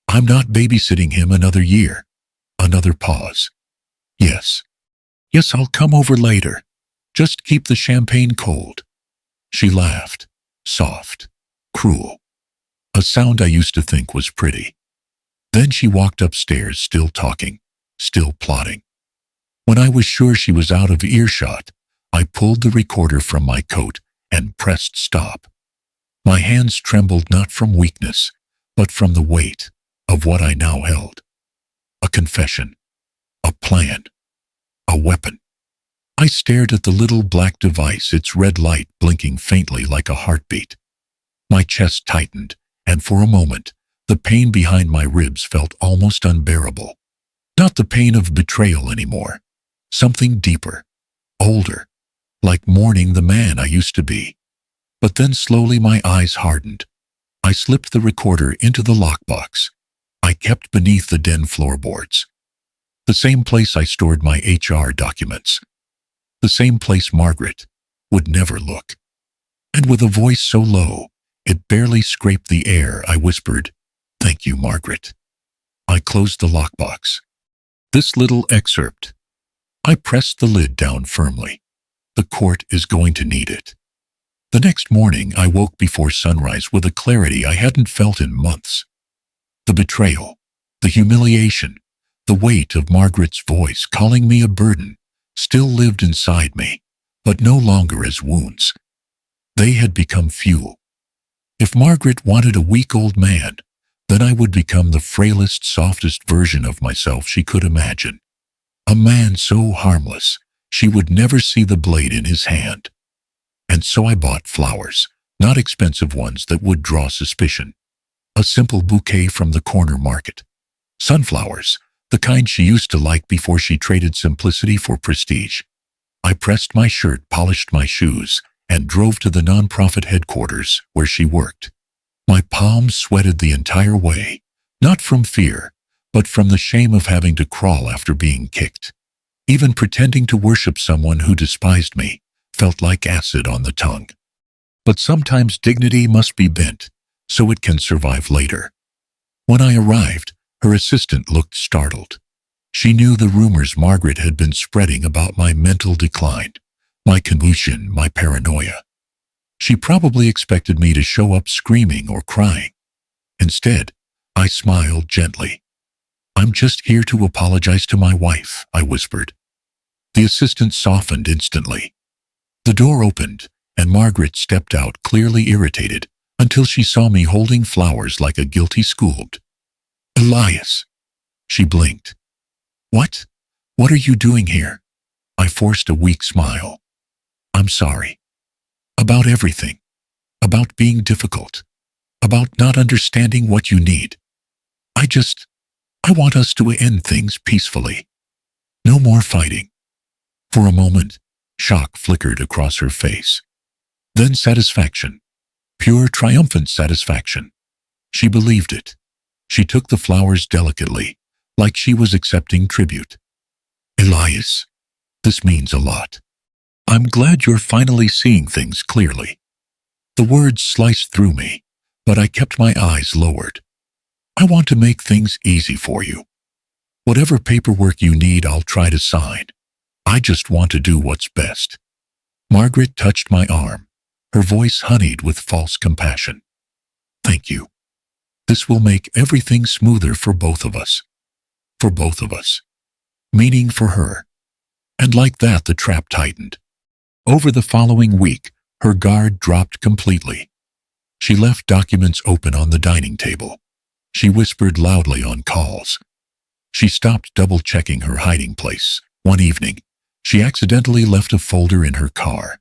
I'm not babysitting him another year." Another pause. Yes, I'll come over later. Just keep the champagne cold." She laughed, soft, cruel, a sound I used to think was pretty. Then she walked upstairs, still talking, still plotting. When I was sure she was out of earshot, I pulled the recorder from my coat and pressed stop. My hands trembled, not from weakness, but from the weight of what I now held. A confession, a plan, a weapon. I stared at the little black device, its red light blinking faintly like a heartbeat. My chest tightened, and for a moment, the pain behind my ribs felt almost unbearable. Not the pain of betrayal anymore. Something deeper, older, like mourning the man I used to be. But then slowly my eyes hardened. I slipped the recorder into the lockbox I kept beneath the den floorboards. The same place I stored my HR documents. The same place Margaret would never look. And with a voice so low, it barely scraped the air, I whispered, "Thank you, Margaret." I closed the lockbox. This little excerpt. I pressed the lid down firmly. The court is going to need it. The next morning, I woke before sunrise with a clarity I hadn't felt in months. The betrayal, the humiliation, the weight of Margaret's voice calling me a burden still lived inside me, but no longer as wounds. They had become fuel. If Margaret wanted a weak old man, then I would become the frailest, softest version of myself she could imagine. A man so harmless, she would never see the blade in his hand. And so I bought flowers, not expensive ones that would draw suspicion. A simple bouquet from the corner market. Sunflowers, the kind she used to like before she traded simplicity for prestige. I pressed my shirt, polished my shoes, and drove to the nonprofit headquarters where she worked. My palms sweated the entire way, not from fear, but from the shame of having to crawl after being kicked. Even pretending to worship someone who despised me felt like acid on the tongue. But sometimes dignity must be bent, so it can survive later. When I arrived, her assistant looked startled. She knew the rumors Margaret had been spreading about my mental decline, my confusion, my paranoia. She probably expected me to show up screaming or crying. Instead, I smiled gently. "I'm just here to apologize to my wife," I whispered. The assistant softened instantly. The door opened, and Margaret stepped out, clearly irritated, until she saw me holding flowers like a guilty schooled. "Elias." She blinked. "What? What are you doing here?" I forced a weak smile. "I'm sorry. About everything. About being difficult. About not understanding what you need. I want us to end things peacefully. No more fighting." For a moment, shock flickered across her face. Then satisfaction. Pure, triumphant satisfaction. She believed it. She took the flowers delicately, like she was accepting tribute. "Elias, this means a lot. I'm glad you're finally seeing things clearly." The words sliced through me, but I kept my eyes lowered. "I want to make things easy for you. Whatever paperwork you need, I'll try to sign. I just want to do what's best." Margaret touched my arm, her voice honeyed with false compassion. "Thank you. This will make everything smoother for both of us." For both of us. Meaning for her. And like that, the trap tightened. Over the following week, her guard dropped completely. She left documents open on the dining table. She whispered loudly on calls. She stopped double-checking her hiding place. One evening, she accidentally left a folder in her car.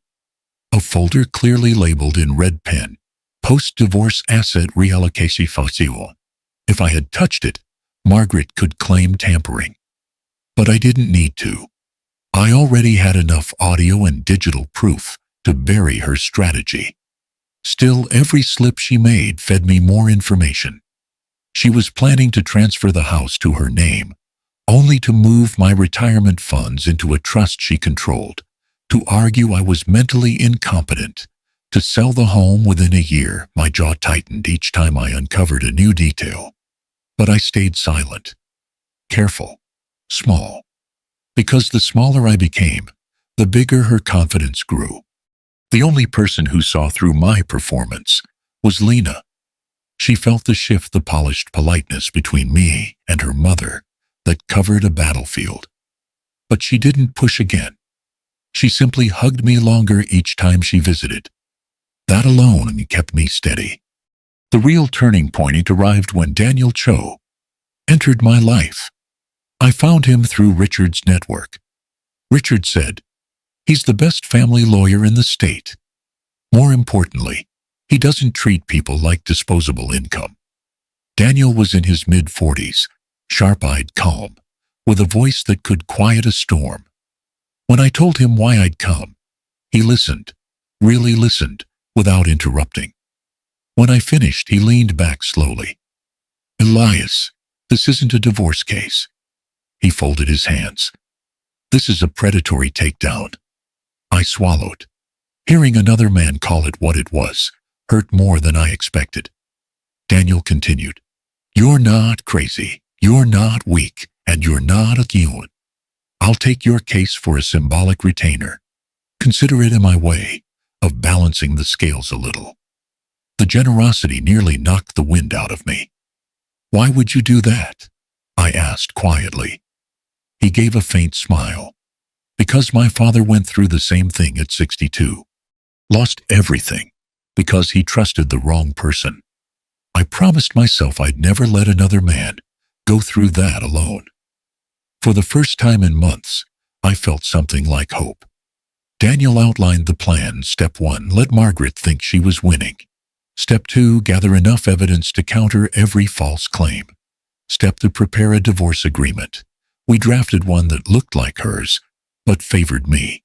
A folder clearly labeled in red pen, "Post-divorce asset reallocation facile." If I had touched it, Margaret could claim tampering. But I didn't need to. I already had enough audio and digital proof to bury her strategy. Still, every slip she made fed me more information. She was planning to transfer the house to her name, only to move my retirement funds into a trust she controlled, to argue I was mentally incompetent, to sell the home within a year. My jaw tightened each time I uncovered a new detail. But I stayed silent, careful, small. Because the smaller I became, the bigger her confidence grew. The only person who saw through my performance was Lena. She felt the shift, the polished politeness between me and her mother that covered a battlefield. But she didn't push again. She simply hugged me longer each time she visited. That alone kept me steady. The real turning point arrived when Daniel Cho entered my life. I found him through Richard's network. Richard said, "He's the best family lawyer in the state. More importantly, he doesn't treat people like disposable income." Daniel was in his mid-40s, sharp-eyed, calm, with a voice that could quiet a storm. When I told him why I'd come, he listened, really listened, without interrupting. When I finished, he leaned back slowly. "Elias, this isn't a divorce case." He folded his hands. "This is a predatory takedown." I swallowed. Hearing another man call it what it was hurt more than I expected. Daniel continued, "You're not crazy, you're not weak, and you're not a human. I'll take your case for a symbolic retainer. Consider it in my way of balancing the scales a little." The generosity nearly knocked the wind out of me. "Why would you do that?" I asked quietly. He gave a faint smile. "Because my father went through the same thing at 62. Lost everything because he trusted the wrong person. I promised myself I'd never let another man go through that alone." For the first time in months, I felt something like hope. Daniel outlined the plan. Step 1, let Margaret think she was winning. Step 2, gather enough evidence to counter every false claim. Step 3, prepare a divorce agreement. We drafted one that looked like hers, but favored me.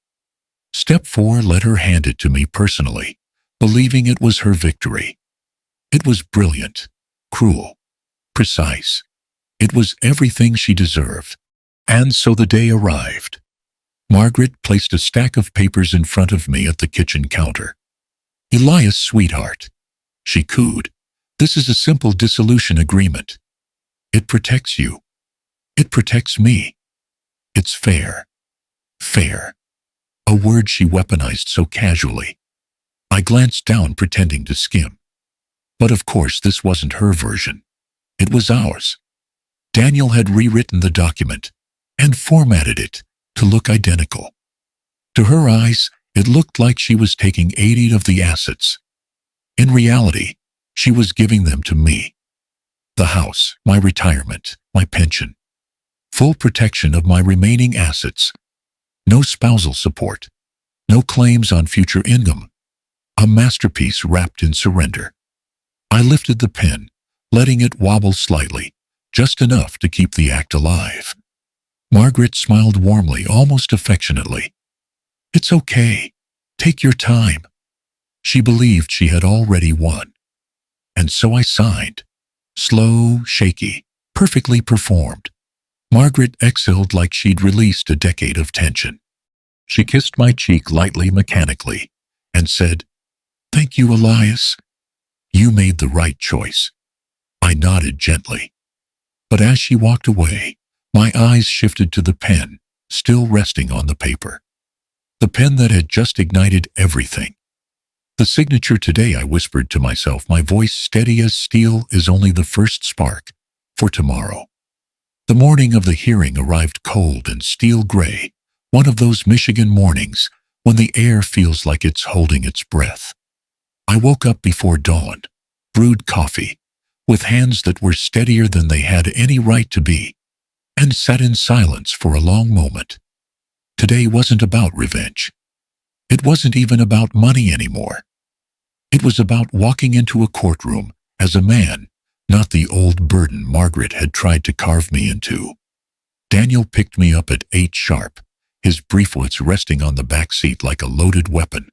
Step 4, let her hand it to me personally, believing it was her victory. It was brilliant, cruel, precise. It was everything she deserved. And so the day arrived. Margaret placed a stack of papers in front of me at the kitchen counter. "Elias, sweetheart," she cooed, "this is a simple dissolution agreement. It protects you. It protects me. It's fair." Fair. A word she weaponized so casually. I glanced down, pretending to skim. But of course this wasn't her version. It was ours. Daniel had rewritten the document and formatted it to look identical. To her eyes, It looked like she was taking 80 of the assets. In reality, she was giving them to me. The house, my retirement, my pension. Full protection of my remaining assets. No spousal support. No claims on future income. A masterpiece wrapped in surrender. I lifted the pen, letting it wobble slightly, just enough to keep the act alive. Margaret smiled warmly, almost affectionately. "It's okay. Take your time." She believed she had already won. And so I signed. Slow, shaky, perfectly performed. Margaret exhaled like she'd released a decade of tension. She kissed my cheek lightly, mechanically, and said, "Thank you, Elias. You made the right choice." I nodded gently. But as she walked away, my eyes shifted to the pen, still resting on the paper. The pen that had just ignited everything. "The signature today," I whispered to myself, my voice steady as steel, "is only the first spark for tomorrow." The morning of the hearing arrived cold and steel gray, one of those Michigan mornings when the air feels like it's holding its breath. I woke up before dawn, brewed coffee, with hands that were steadier than they had any right to be, and sat in silence for a long moment. Today wasn't about revenge. It wasn't even about money anymore. It was about walking into a courtroom as a man, not the old burden Margaret had tried to carve me into. Daniel picked me up at 8 sharp, his briefcase resting on the back seat like a loaded weapon.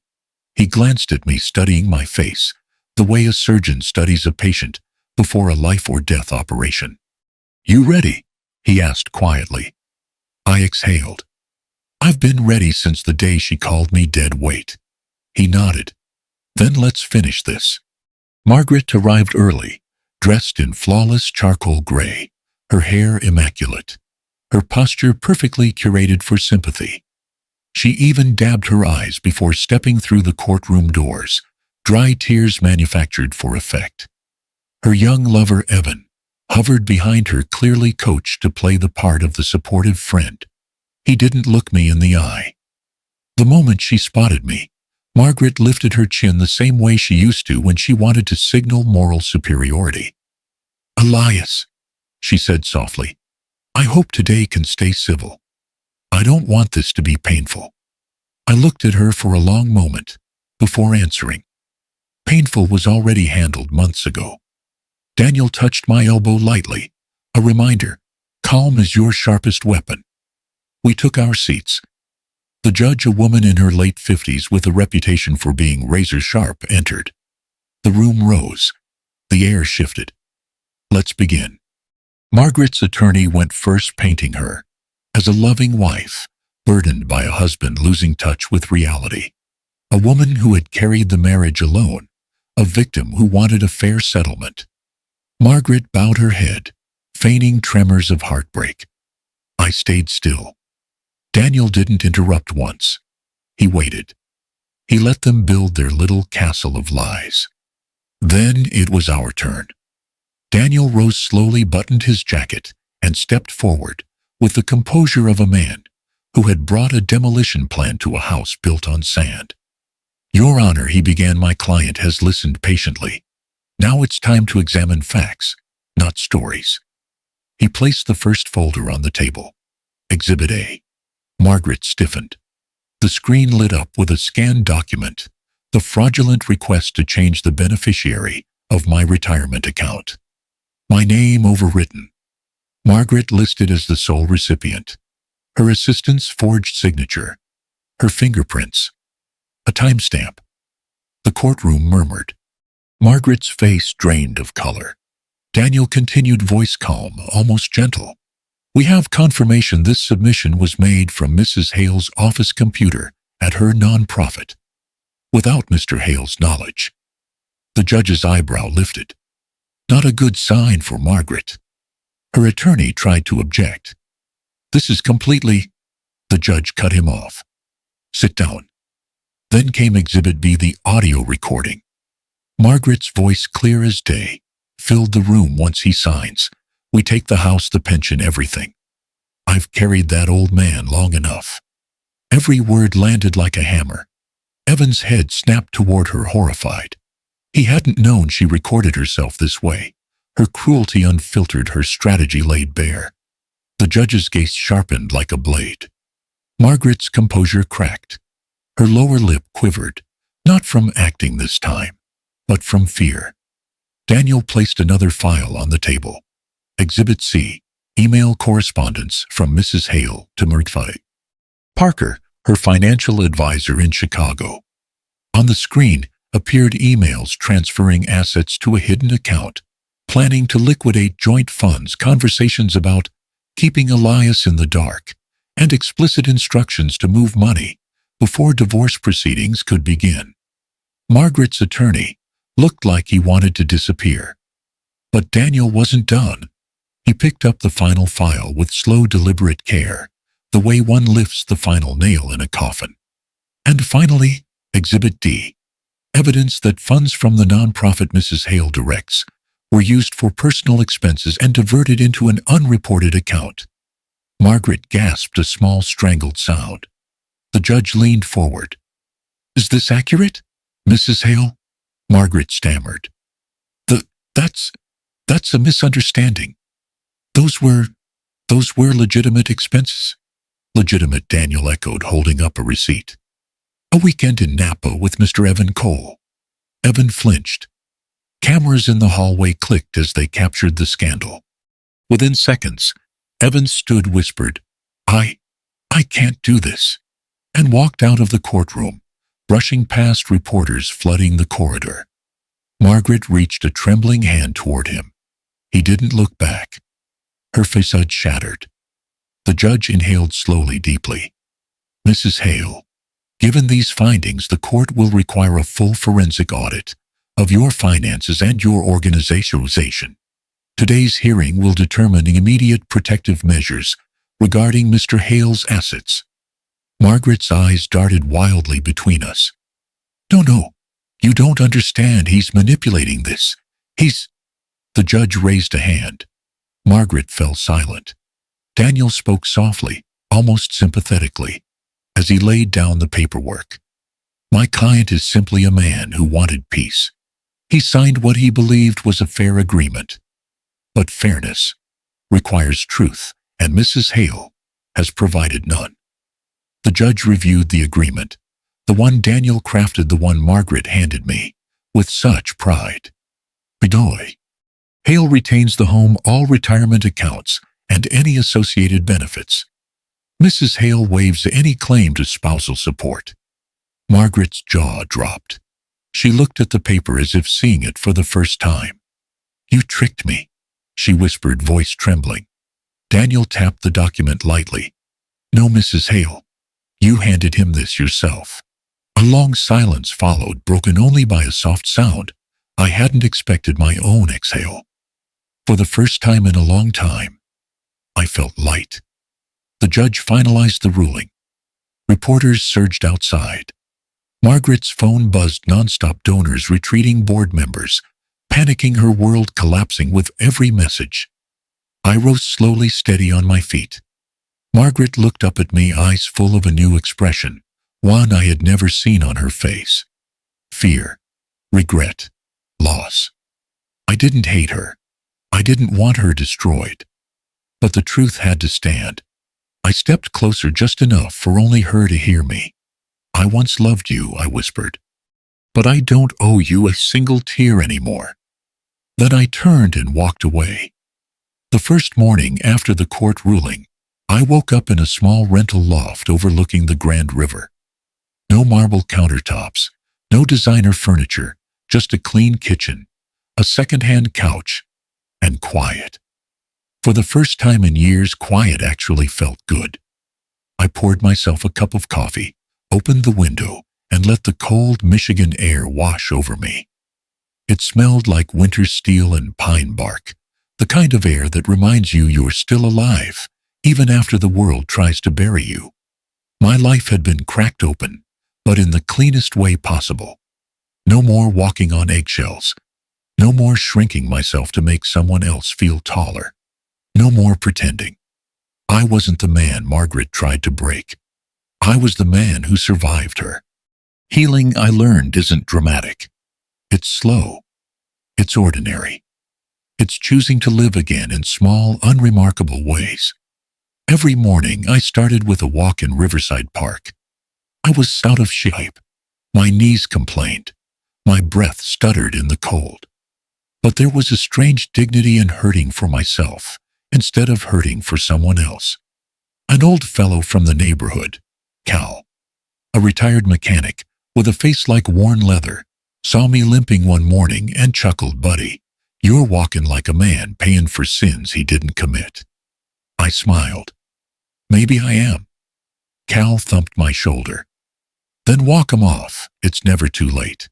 He glanced at me, studying my face, the way a surgeon studies a patient before a life-or-death operation. "You ready?" he asked quietly. I exhaled. "I've been ready since the day she called me dead weight." He nodded. "Then let's finish this." Margaret arrived early, dressed in flawless charcoal gray, her hair immaculate, her posture perfectly curated for sympathy. She even dabbed her eyes before stepping through the courtroom doors, dry tears manufactured for effect. Her young lover, Evan, hovered behind her, clearly coached to play the part of the supportive friend. He didn't look me in the eye. The moment she spotted me, Margaret lifted her chin the same way she used to when she wanted to signal moral superiority. "Elias," she said softly, "I hope today can stay civil. I don't want this to be painful." I looked at her for a long moment before answering. Painful was already handled months ago. Daniel touched my elbow lightly, a reminder, calm is your sharpest weapon. We took our seats. The judge, a woman in her late 50s with a reputation for being razor-sharp, entered. The room rose. The air shifted. "Let's begin." Margaret's attorney went first, painting her as a loving wife, burdened by a husband losing touch with reality. A woman who had carried the marriage alone, a victim who wanted a fair settlement. Margaret bowed her head, feigning tremors of heartbreak. I stayed still. Daniel didn't interrupt once. He waited. He let them build their little castle of lies. Then it was our turn. Daniel rose slowly, buttoned his jacket, and stepped forward with the composure of a man who had brought a demolition plan to a house built on sand. "Your Honor," he began, "my client has listened patiently. Now it's time to examine facts, not stories." He placed the first folder on the table. Exhibit A. Margaret stiffened. The screen lit up with a scanned document, the fraudulent request to change the beneficiary of my retirement account. My name overwritten. Margaret listed as the sole recipient. Her assistant's forged signature. Her fingerprints. A timestamp. The courtroom murmured. Margaret's face drained of color. Daniel continued, voice calm, almost gentle. "We have confirmation this submission was made from Mrs. Hale's office computer at her nonprofit, without Mr. Hale's knowledge." The judge's eyebrow lifted. Not a good sign for Margaret. Her attorney tried to object. "This is completely—" The judge cut him off. "Sit down." Then came Exhibit B, the audio recording. Margaret's voice, clear as day, filled the room. "Once he signs, we take the house, the pension, everything. I've carried that old man long enough." Every word landed like a hammer. Evan's head snapped toward her, horrified. He hadn't known she recorded herself this way. Her cruelty unfiltered, her strategy laid bare. The judge's gaze sharpened like a blade. Margaret's composure cracked. Her lower lip quivered, not from acting this time, but from fear. Daniel placed another file on the table. Exhibit C, email correspondence from Mrs. Hale to Murphy Parker, her financial advisor in Chicago. On the screen appeared emails transferring assets to a hidden account, planning to liquidate joint funds, conversations about keeping Elias in the dark, and explicit instructions to move money before divorce proceedings could begin. Margaret's attorney looked like he wanted to disappear. But Daniel wasn't done. He picked up the final file with slow, deliberate care, the way one lifts the final nail in a coffin. And finally, Exhibit D, evidence that funds from the nonprofit Mrs. Hale directs were used for personal expenses and diverted into an unreported account. Margaret gasped a small, strangled sound. The judge leaned forward. "Is this accurate, Mrs. Hale?" Margaret stammered. That's a misunderstanding. Those were legitimate expenses." "Legitimate," Daniel echoed, holding up a receipt. "A weekend in Napa with Mr. Evan Cole." Evan flinched. Cameras in the hallway clicked as they captured the scandal. Within seconds, Evan stood, whispered, I can't do this," and walked out of the courtroom, brushing past reporters flooding the corridor. Margaret reached a trembling hand toward him. He didn't look back. Her facade shattered. The judge inhaled slowly, deeply. "Mrs. Hale, given these findings, the court will require a full forensic audit of your finances and your organization. Today's hearing will determine immediate protective measures regarding Mr. Hale's assets." Margaret's eyes darted wildly between us. No, you don't understand. He's manipulating this. The judge raised a hand. Margaret fell silent. Daniel spoke softly, almost sympathetically, as he laid down the paperwork. "My client is simply a man who wanted peace. He signed what he believed was a fair agreement. But fairness requires truth, and Mrs. Hale has provided none." The judge reviewed the agreement, the one Daniel crafted, the one Margaret handed me, with such pride. "Bedoy. Hale retains the home, all retirement accounts, and any associated benefits. Mrs. Hale waives any claim to spousal support." Margaret's jaw dropped. She looked at the paper as if seeing it for the first time. "You tricked me," she whispered, voice trembling. Daniel tapped the document lightly. "No, Mrs. Hale. You handed him this yourself." A long silence followed, broken only by a soft sound. I hadn't expected my own exhale. For the first time in a long time, I felt light. The judge finalized the ruling. Reporters surged outside. Margaret's phone buzzed nonstop, donors retreating, board members panicking, her world collapsing with every message. I rose slowly, steady on my feet. Margaret looked up at me, eyes full of a new expression, one I had never seen on her face. Fear, regret, loss. I didn't hate her. I didn't want her destroyed. But the truth had to stand. I stepped closer, just enough for only her to hear me. "I once loved you," I whispered. "But I don't owe you a single tear anymore." Then I turned and walked away. The first morning after the court ruling, I woke up in a small rental loft overlooking the Grand River. No marble countertops, no designer furniture, just a clean kitchen, a second-hand couch, and quiet. For the first time in years, quiet actually felt good. I poured myself a cup of coffee, opened the window, and let the cold Michigan air wash over me. It smelled like winter steel and pine bark, the kind of air that reminds you you're still alive, even after the world tries to bury you. My life had been cracked open, but in the cleanest way possible. No more walking on eggshells. No more shrinking myself to make someone else feel taller. No more pretending. I wasn't the man Margaret tried to break. I was the man who survived her. Healing, I learned, isn't dramatic. It's slow. It's ordinary. It's choosing to live again in small, unremarkable ways. Every morning, I started with a walk in Riverside Park. I was out of shape. My knees complained. My breath stuttered in the cold. But there was a strange dignity in hurting for myself instead of hurting for someone else. An old fellow from the neighborhood, Cal, a retired mechanic with a face like worn leather, saw me limping one morning and chuckled, "Buddy, you're walking like a man paying for sins he didn't commit." I smiled. "Maybe I am." Cal thumped my shoulder. "Then walk 'em off. It's never too late."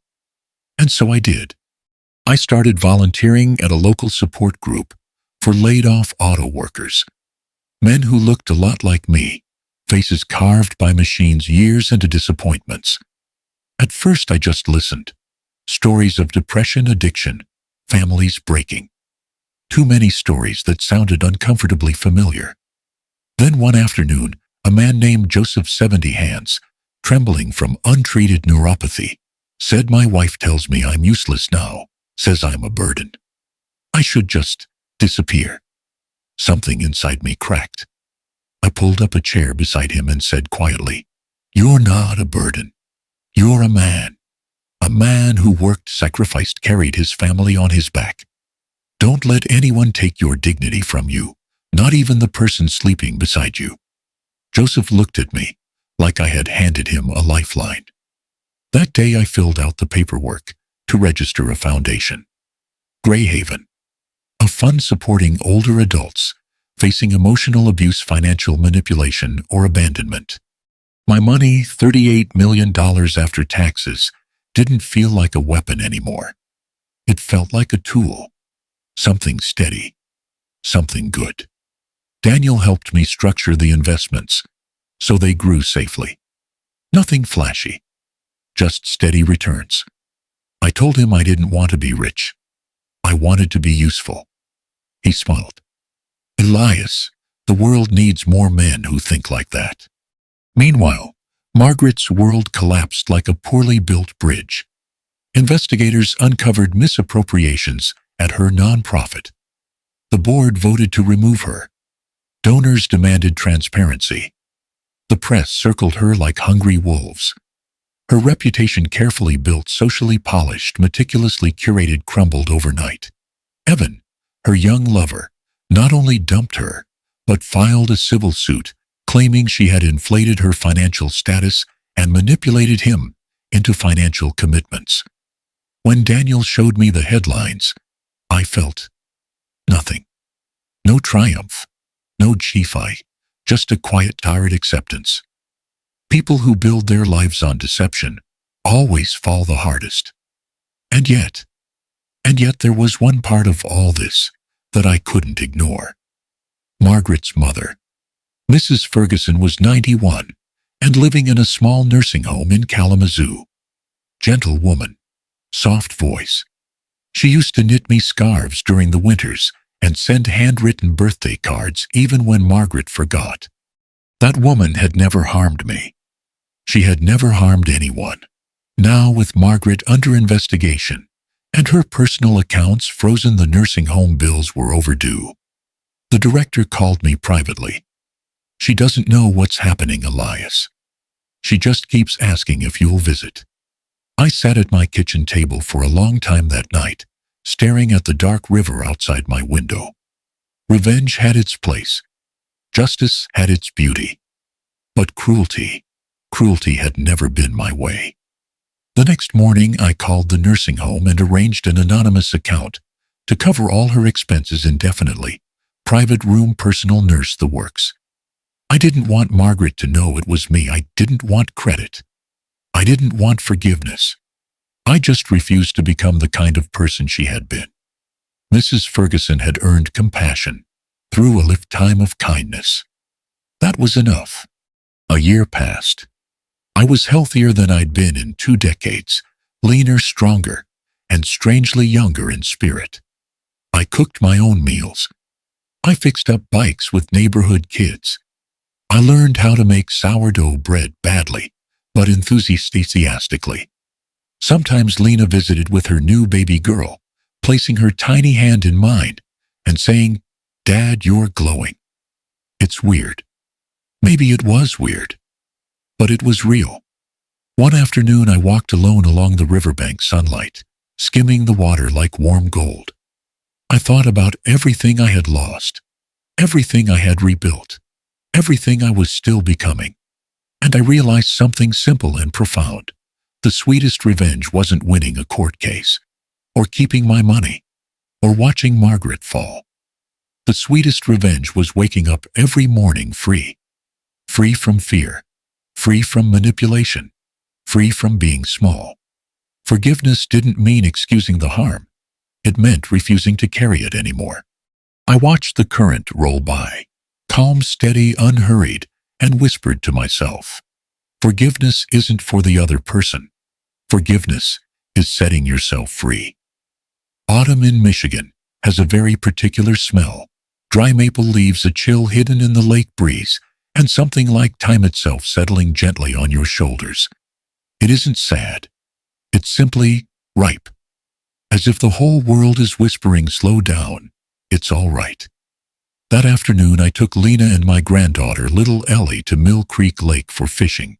And so I did. I started volunteering at a local support group for laid-off auto workers, men who looked a lot like me, faces carved by machines years into disappointments. At first I just listened. Stories of depression, addiction, families breaking. Too many stories that sounded uncomfortably familiar. Then one afternoon, a man named Joseph 70 Hands, trembling from untreated neuropathy, said, "My wife tells me I'm useless now, says I'm a burden. I should just disappear." Something inside me cracked. I pulled up a chair beside him and said quietly, "You're not a burden. You're a man. A man who worked, sacrificed, carried his family on his back. Don't let anyone take your dignity from you, not even the person sleeping beside you." Joseph looked at me like I had handed him a lifeline. That day I filled out the paperwork to register a foundation. Greyhaven, a fund supporting older adults facing emotional abuse, financial manipulation, or abandonment. My money, $38 million after taxes, didn't feel like a weapon anymore. It felt like a tool, something steady, something good. Daniel helped me structure the investments so they grew safely. Nothing flashy, just steady returns. I told him I didn't want to be rich. I wanted to be useful. He smiled. "Elias, the world needs more men who think like that." Meanwhile, Margaret's world collapsed like a poorly built bridge. Investigators uncovered misappropriations at her nonprofit. The board voted to remove her. Donors demanded transparency. The press circled her like hungry wolves. Her reputation, carefully built, socially polished, meticulously curated, crumbled overnight. Evan, her young lover, not only dumped her, but filed a civil suit claiming she had inflated her financial status and manipulated him into financial commitments. When Daniel showed me the headlines, I felt nothing. No triumph, no GFI, just a quiet, tired acceptance. People who build their lives on deception always fall the hardest. And yet there was one part of all this that I couldn't ignore. Margaret's mother. Mrs. Ferguson was 91 and living in a small nursing home in Kalamazoo. Gentle woman, soft voice. She used to knit me scarves during the winters and send handwritten birthday cards even when Margaret forgot. That woman had never harmed me. She had never harmed anyone. Now, with Margaret under investigation and her personal accounts frozen, the nursing home bills were overdue. The director called me privately. "She doesn't know what's happening, Elias. She just keeps asking if you'll visit." I sat at my kitchen table for a long time that night, staring at the dark river outside my window. Revenge had its place. Justice had its beauty. But cruelty had never been my way. The next morning, I called the nursing home and arranged an anonymous account to cover all her expenses indefinitely. Private room, personal nurse, the works. I didn't want Margaret to know it was me. I didn't want credit. I didn't want forgiveness. I just refused to become the kind of person she had been. Mrs. Ferguson had earned compassion through a lifetime of kindness. That was enough. A year passed. I was healthier than I'd been in 2 decades, leaner, stronger, and strangely younger in spirit. I cooked my own meals. I fixed up bikes with neighborhood kids. I learned how to make sourdough bread badly, but enthusiastically. Sometimes Lena visited with her new baby girl, placing her tiny hand in mine and saying, "Dad, you're glowing." It's weird. Maybe it was weird, but it was real. One afternoon I walked alone along the riverbank, sunlight, skimming the water like warm gold. I thought about everything I had lost, everything I had rebuilt, everything I was still becoming. And I realized something simple and profound. The sweetest revenge wasn't winning a court case, or keeping my money, or watching Margaret fall. The sweetest revenge was waking up every morning free. Free from fear, free from manipulation, free from being small. Forgiveness didn't mean excusing the harm. It meant refusing to carry it anymore. I watched the current roll by, calm, steady, unhurried, and whispered to myself, forgiveness isn't for the other person. Forgiveness is setting yourself free. Autumn in Michigan has a very particular smell. Dry maple leaves, a chill hidden in the lake breeze, and something like time itself settling gently on your shoulders. It isn't sad. It's simply ripe. As if the whole world is whispering, slow down. It's all right. That afternoon I took Lena and my granddaughter, little Ellie, to Mill Creek Lake for fishing.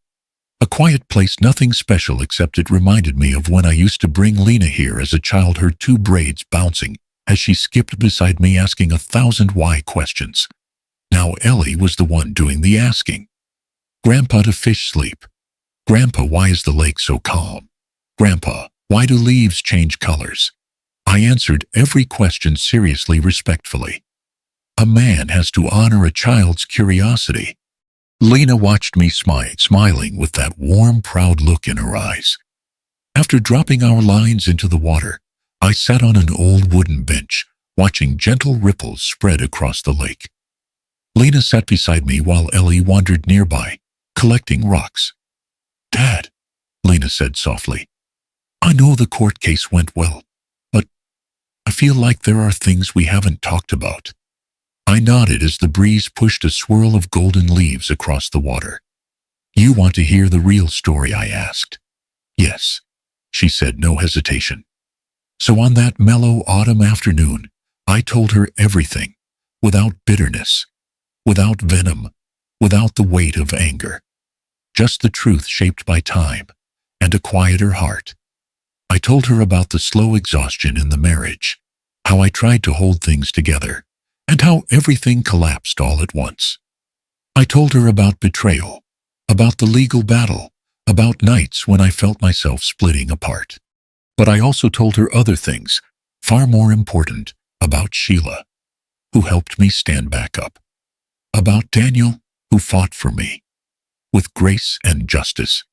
A quiet place, nothing special except it reminded me of when I used to bring Lena here as a child, her two braids bouncing as she skipped beside me asking 1,000 why questions. Now Ellie was the one doing the asking. Grandpa, do fish sleep? Grandpa, why is the lake so calm? Grandpa, why do leaves change colors? I answered every question seriously, respectfully. A man has to honor a child's curiosity. Lena watched me smiling with that warm, proud look in her eyes. After dropping our lines into the water, I sat on an old wooden bench, watching gentle ripples spread across the lake. Lena sat beside me while Ellie wandered nearby, collecting rocks. "Dad," Lena said softly, "I know the court case went well, but I feel like there are things we haven't talked about." I nodded as the breeze pushed a swirl of golden leaves across the water. "You want to hear the real story?" I asked. "Yes," she said, no hesitation. So on that mellow autumn afternoon, I told her everything, without bitterness, without venom, without the weight of anger. Just the truth shaped by time and a quieter heart. I told her about the slow exhaustion in the marriage, how I tried to hold things together, and how everything collapsed all at once. I told her about betrayal, about the legal battle, about nights when I felt myself splitting apart. But I also told her other things, far more important, about Sheila, who helped me stand back up, about Daniel, who fought for me, with grace and justice,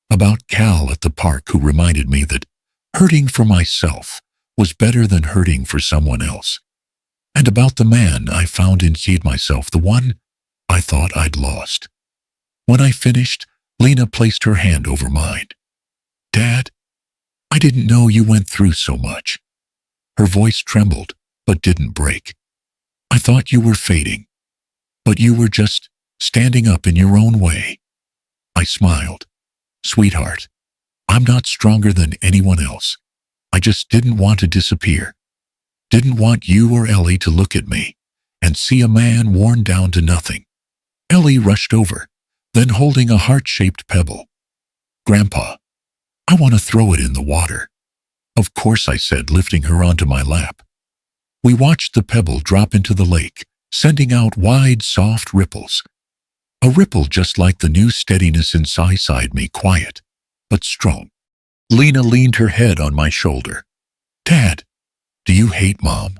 about Cal at the park, who reminded me that hurting for myself was better than hurting for someone else, and about the man I found inside myself, the one I thought I'd lost. When I finished, Lena placed her hand over mine. "Dad, I didn't know you went through so much." Her voice trembled, but didn't break. "I thought you were fading, but you were just standing up in your own way." I smiled. "Sweetheart, I'm not stronger than anyone else. I just didn't want to disappear. Didn't want you or Ellie to look at me and see a man worn down to nothing." Ellie rushed over, then holding a heart-shaped pebble. "Grandpa, I want to throw it in the water." "Of course," I said, lifting her onto my lap. We watched the pebble drop into the lake, sending out wide, soft ripples. A ripple just like the new steadiness inside me, quiet, but strong. Lena leaned her head on my shoulder. "Dad, do you hate Mom?"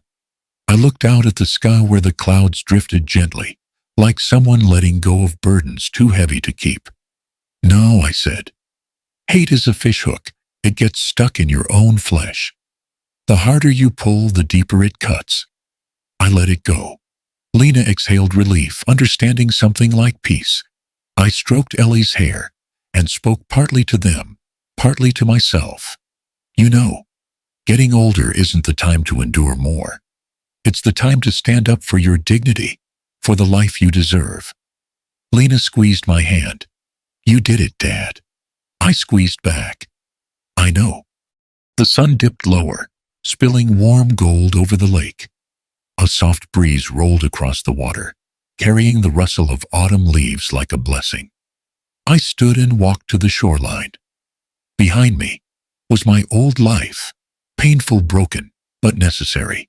I looked out at the sky where the clouds drifted gently, like someone letting go of burdens too heavy to keep. "No," I said. "Hate is a fishhook. It gets stuck in your own flesh. The harder you pull, the deeper it cuts." I let it go. Lena exhaled relief, understanding something like peace. I stroked Ellie's hair and spoke partly to them, partly to myself. "You know, getting older isn't the time to endure more. It's the time to stand up for your dignity, for the life you deserve." Lena squeezed my hand. "You did it, Dad." I squeezed back. I know. The sun dipped lower, spilling warm gold over the lake. A soft breeze rolled across the water, carrying the rustle of autumn leaves like a blessing. I stood and walked to the shoreline. Behind me was my old life, painful, broken, but necessary.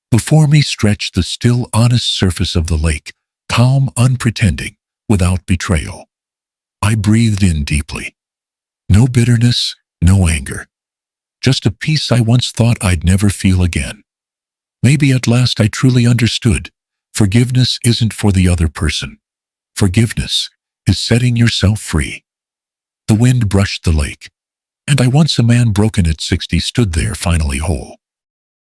Before me stretched the still, honest surface of the lake, calm, unpretending, without betrayal. I breathed in deeply. No bitterness, no anger. Just a peace I once thought I'd never feel again. Maybe at last I truly understood. Forgiveness isn't for the other person. Forgiveness is setting yourself free. The wind brushed the lake, and I, once a man broken at 60, stood there finally whole.